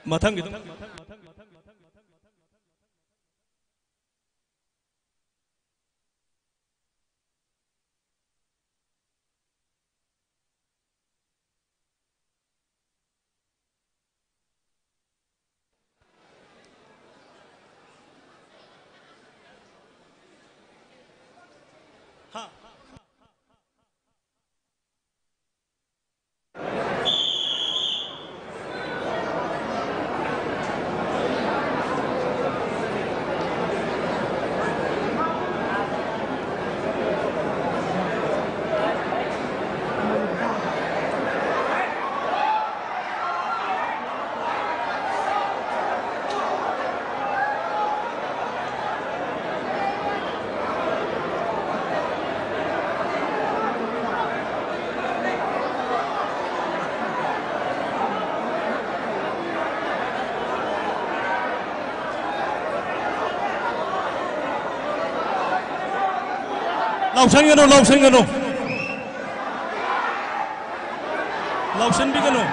मथंग लाउसन गनो लाउसन भी गनो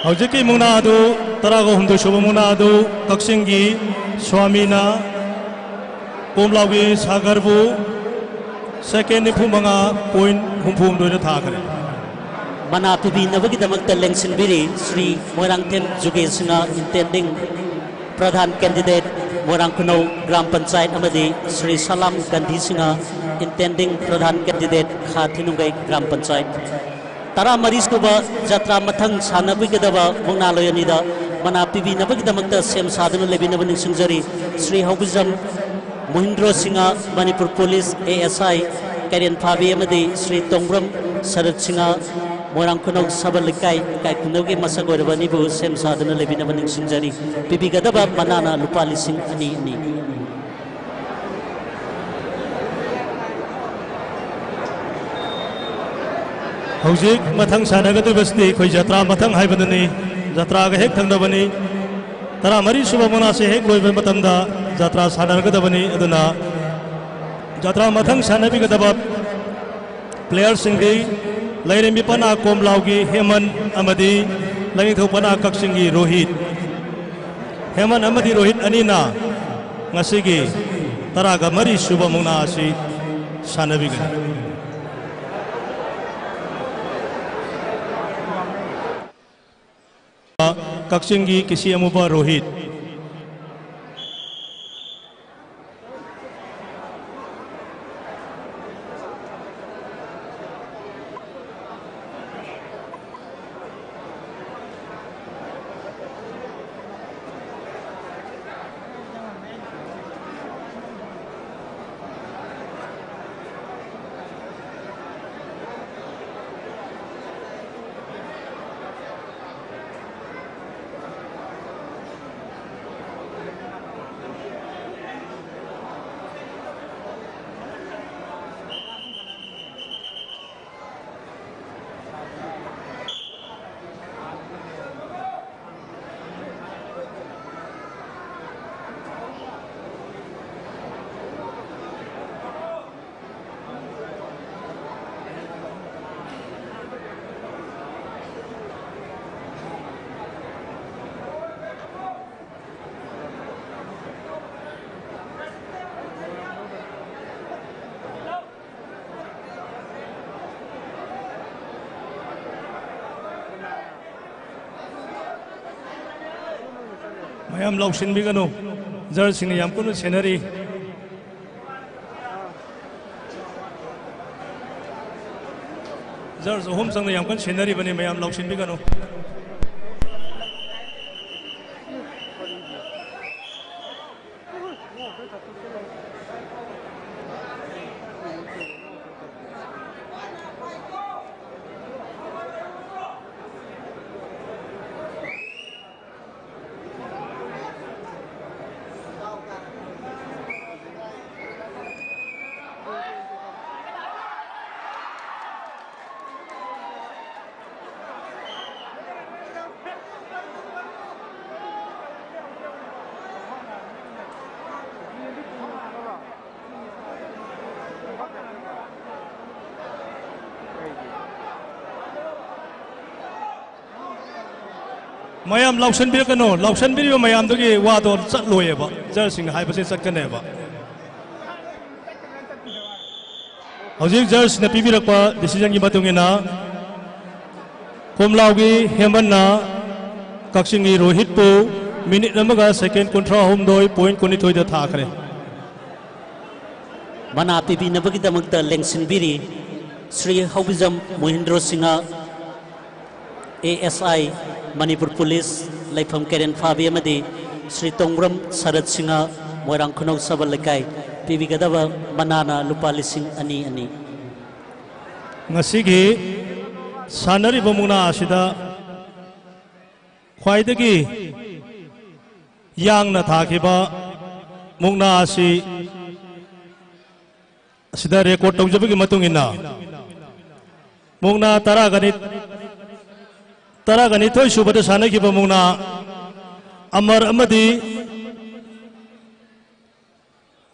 हौजिकी मुंगना अदु तरागो हुंदो शुभ मुंगना अदु कक्सिंगी स्वामीना कोमलावगी सागरबु सेकेंड निफुमंगा पॉइंट हुंफुम दोइना थाखरे मना पीबीनबगिदमक्ता लेंसिनबिरी श्री मोइरांगथेम जुगेसिंगा इंटेंडिंग प्रधान कैंडिडेट मोइरांगखुनौ ग्राम पंचायत अमदी श्री सलाम गांधी सिंगा इंटेंडिंग प्रधान कैंडिडेट खाथिनुंगई ग्राम पंचायत तरा मरीसुबा जत्रा मथंग सानबगिदबा मुंगनालोयनिदा मना पीबीनबगिदमक्ता सेम साधना लेबिनब निंगसिंगजरी श्री हौबिजम महिंद्र सिंगा मणिपुर पुलिस ASI कैरियन फाबी अमदी श्री तोंग्रम शरद सिंगा मोइरांगखुनौ सबल लिकाई कायखुनौगी मसक ओरबनिबु सेम साधना लेबिनब निंगसिंगजरी पीबीगदबा मनाना लुपा लिसिंग अनि अनि हौजिक मथंग सानगदुबसदि खोई जत्रा मथंग हाइबदनी जत्रा गा हेक थंगदबनी तरा मरी सुबह मुंगना से हेक लोइब मतमदा जत्रा सानरगदबनी अदुना जत्रा मथंग सानबिगदबा प्लेयर सिंगी लैरेमी पना कोमलावगी हेमन अमदी लैनिथौ पना कक्सिंगी रोहित हेमन अमदी रोहित अनिना ngasiगी तरागा मरी सुबह मुंगना से सानबिगदबनी कक्सिंगी किसी अमुबा Rohit mayam laushin bigano jersey ni yam kuno scenery jersey home sang ni yam kun scenery bani mayam laushin bigano mayam laushan bir kano laushan bir mayam dogi wado chat loye ba jersey hai base chat kane ba hojik jersey na pibi rakpa decision gi batung ina komlaw gi hemanna kakshing gi rohit pu minute namaga second contra home doi point koni thoi da thakre mana pibi na bagi damakta lengsin biri Sri Hobizam Mohindro Singha ASI Manipur Police Laifam Karen Fabi Amadi Sri Tongram Sarat Singha Moirang Khunau Sabal Lekai Pibi Gadaba Banana Lupa Lising Ani Ani ngasigi sanari bamuna asida khwaidagi yang na thakiba mungna asi asida record tawjabagi matung ina mungna taraganit thoi subada sanaki bamuna amar amadi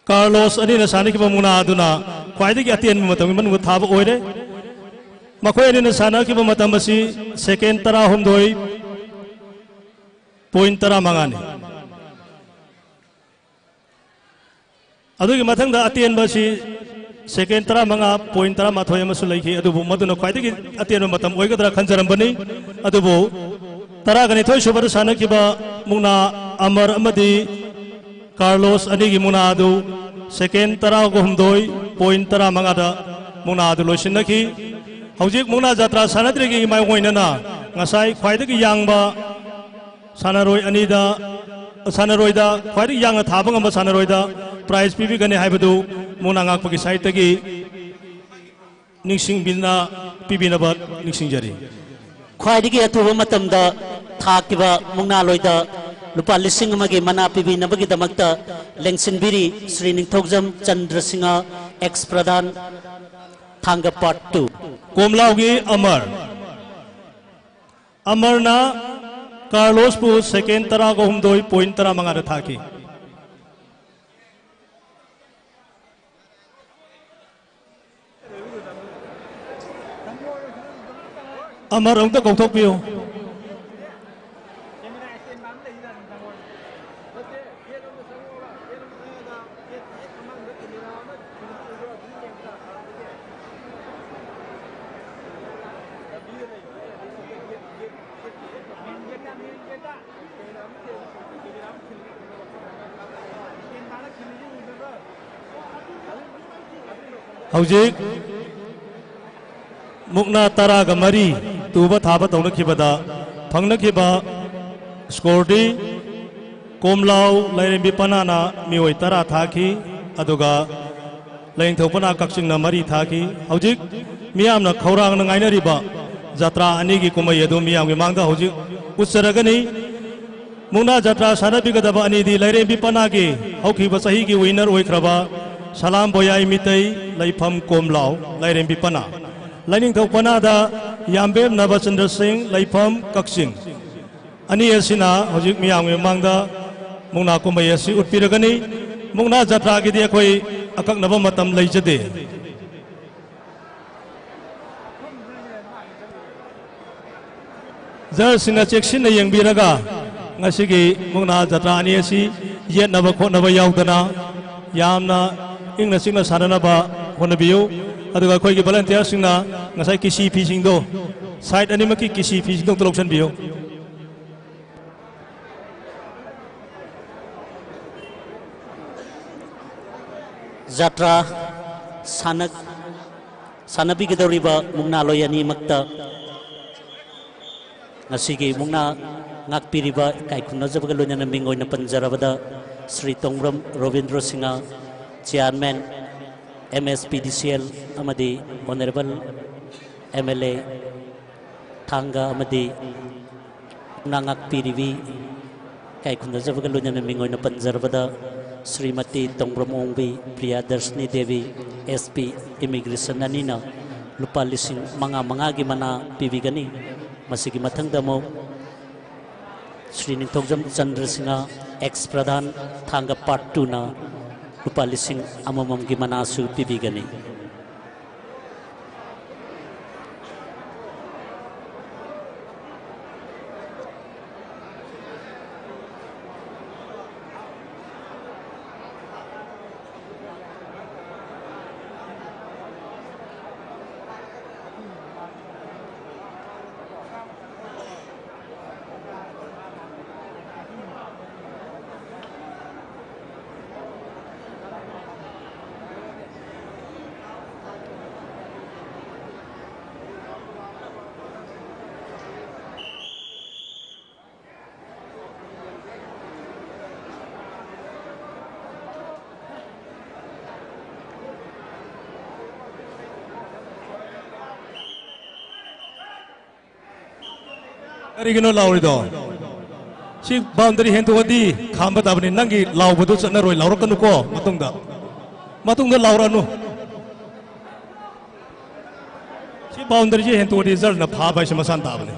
Carlos ani na sanaki bamuna aduna khwaidagi atien matung man thaba oire makoy ani na sanaki bamatam asi second tara humdoi point tara mangani adugi mathang da atien basi second tara manga point tara mathoi amasu laiki adubu maduna khwaidagi atien matam oigadra khanjaram bani adubu tara gani thoi subada sanaki ba mungna amar amadi Carlos ani gi muna adu second tara go humdoi point tara manga da muna adu loisinaki hojik mungna jatra sanadri gi mai hoinana ngasai khwaidagi yangba sanaroi anida sanaroida khwaidagi yang thaba ngamba sanaroida prize pibi gane haibadu muna ngak pagi site tagi ningsing bilna pibina ba ningsing jari khwaidagi atuba matamda thakiba mungna loida lupa lising amagi mana pibi nabagi damakta lengsin biri Sri Ningthokjam Chandra Singha ex Pradhan Thanga part 2 komlaugi amarna Carlos pu second tara go humdoi point tara mangara thaki amar ongta kauthok piyo hojik mukna tara ga mari tuba thaba tawna khibada phangna khiba score di komlau lairembi panana mioi tara thaki aduga laing thopana kakching na mari thaki hojik miyam na khaurang na ngaina riba jatra ani gi kumai adu miyam gi mangda hojik usaragani mukna jatra sanabi ga daba ani di lairembi panagi hokhiba sahi gi winner oikraba salam boyai mitai laifam komlau lairembi pana laining thopana da yambem Nabachandra Singh laifam kakching ani asina hojik miyam gi mangda mungna kumai asi utpiragani mungna jatra gi di khoi akak naba matam leijade jar sina cheksin na yengbiraga ngasigi mungna jatra ani asi yet naba kho naba yaudana yamna ingna singna sarana ba honabiyo aduga khoi gi volunteer singna ngasai kisi fishing do side ani maki kisi fishing do toloksan biyo Jatra Sanabigidoriba Mungna Loyani Makta Nasigi Mungna Ngakpiriba Kaikuna Zabagalunya Mingoy na Panjarabada Sri Tongram Rovindra Singha Chairman MSPDCL Amadi Honorable MLA Thanga Amadi Ngakpiribi Kaikuna Zabagalunya Mingoy na Panjarabada Srimati Tongram Ongbi Priyadarshini Devi SP Immigration Anina Lupa Lising Mga Gimana Pibigani Masigi Mathangdamo Sri Ningthokjam Chandra Singha ex Pradhan Thanga Part 2 na Lupa Lising Amamam Gimana Su Pibigani Karigino laurido. Si boundary hentu wadi khamba tabni nangi lau bodu chana roi laura kanu ko matungda laura nu. Si boundary je hentu wadi jar na pha bai samasan tabni.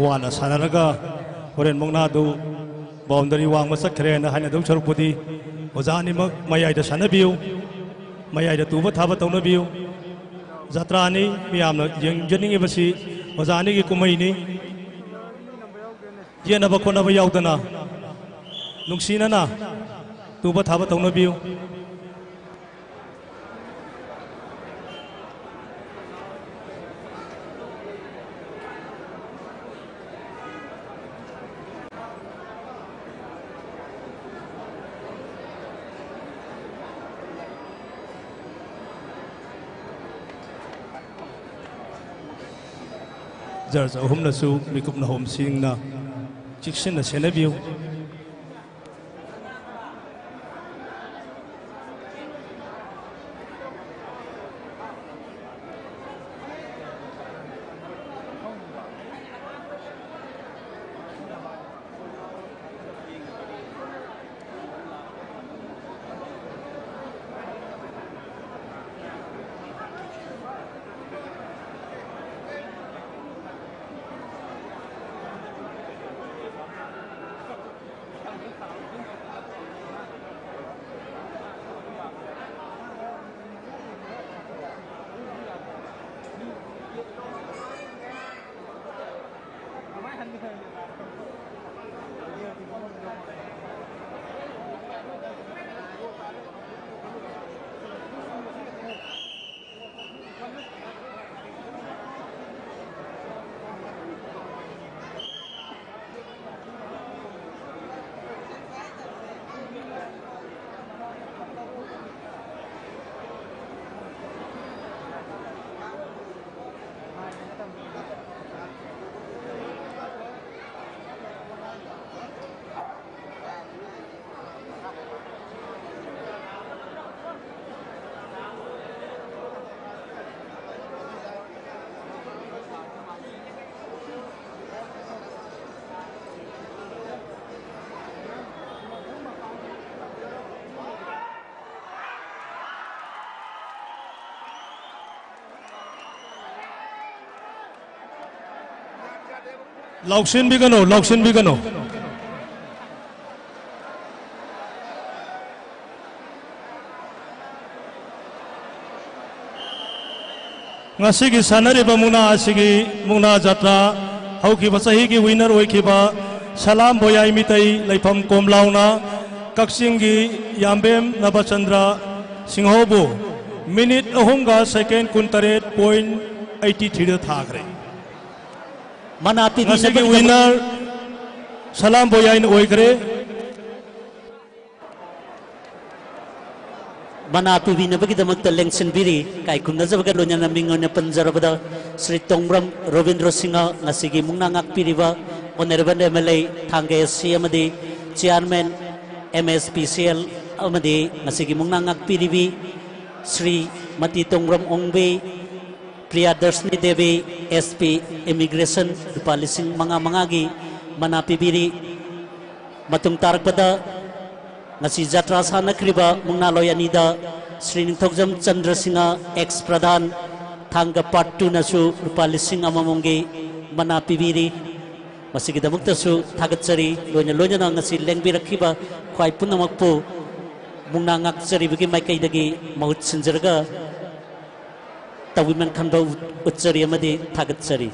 Wana sanaraga horen mongna du boundary wang masak khere na haina dum charupudi ojani mak mayai da sanabiu mayai da tuba thaba taunabiu jatra ni miyamna jengjening ibasi ojani gi kumai ni yena ba khona ba yaudana nungsina na tuba thaba taunabiu Jars ahum na su mikup na hom sing na chiksin na senabiu Lauksin bigano ngasi sanariba mungna asigi mungna jatra haukiba sahi gi winner oikiba salam boyai mitai laifam komlauna kaksingi yambem nabachandra singhobu minute ahunga second kuntaret point 83 thagre Manati ngasi winner salam boyai oikre Manatu binabagi damak taleng senbiri kai kumna jabaga lonya namingon panjarabada Sri Tongram Ravindra Singha ngasigi mungnangak piriba Honorable MLA Thangge CMD Chairman MSPCL amadi ngasigi mungnangak piribi Sri Mati Tongram Ongbe Priyadarshini Devi SP Immigration Dupalising mangagi manapibiri matung tarakpada ngasi jatra sana kriba mungnaloy anida Sri Ningthokjam Chandra Singha ex Pradhan Thangga Part 2 nasu Rupalising amamongge manapibiri masigi damuktasu thagatsari lonya na ngasi lengbirakhiba khwai punamakpu mungnangak saribagi maikaidagi mahut sinjarga tawiman khanba utsari amadi thagatsari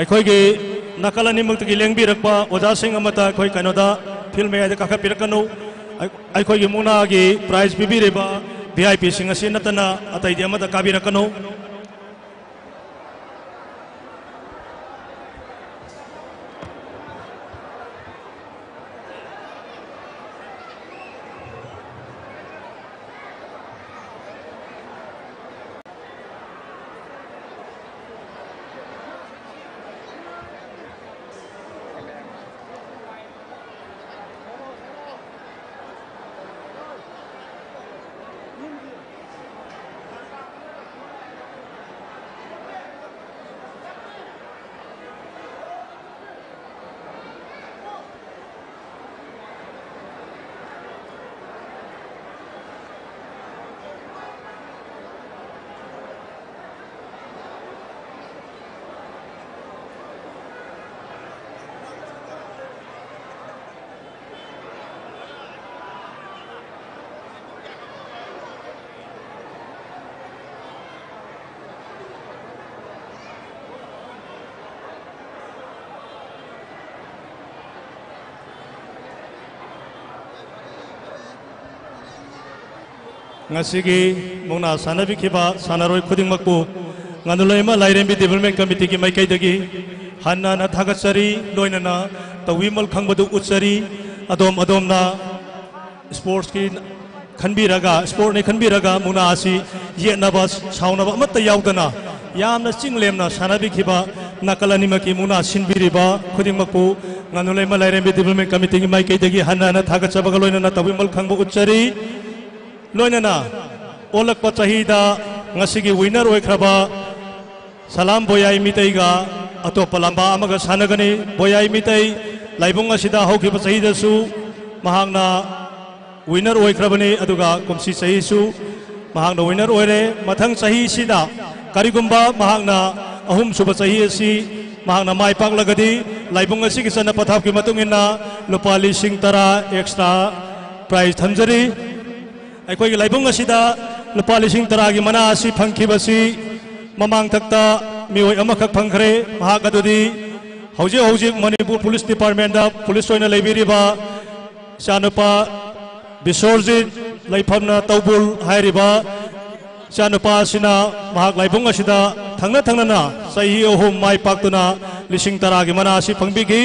अखोई नकल अनिमुक्त की लेंबी रखबा ओजा सिंह अमता अखोई कनोदा film में आदि काखा पिरकनो अखोई मुना की प्राइज पिबिरेबा वीआईपी सिंह असी नतना अतई अमता काबिरकनो ngasigi mungna sanabi khiba sanaroi khudingmakpu nganulaima lairembi development committee ki maikai dagi hanna na thagatsari loinana tawimal khangbadu utsari adom na sports ki khanbiraga sport ne khanbiraga mungna asi yenaba saunaba amatta yaudana yamna chinglemna sanabi khiba nakalani maki mungna sinbiriba khudingmakpu nganulaima lairembi development committee ki maikai dagi hanna na thagachabaga loinana tawimal khangbu utsari लोइनना ओलक पचहीदा ngasi winner oikraba salam boyai mitaiga atopa lamba amaga sanagani boyai mitai laibung asida hokiba chahida su mahangna winner oikrabani aduga komsi chahi su mahangna winner oire mathang chahi sida karigumba mahangna ahum suba chahi asi mahangna mai paklagadi laibung asi ki sana pathap ki matungina lupa lising tara extra prize thamjari अखोई लाइबुंग असिदा लुपा लिसिंग तरागी मना असि फंखिबसी ममांग तक्ता मिओय अमखक फंखरे महाक अदुदी हौजे हौजे Manipur police department दा police ओइना लेबिरिबा चानुपा बिसोरजित लाइफमना तौबुल हायरिबा चानुपा असिना महाक लाइबुंग असिदा थंगना थंगना सही ओहुम माइ पाक्तुना लिसिंग तरागी मना असि फंबिगी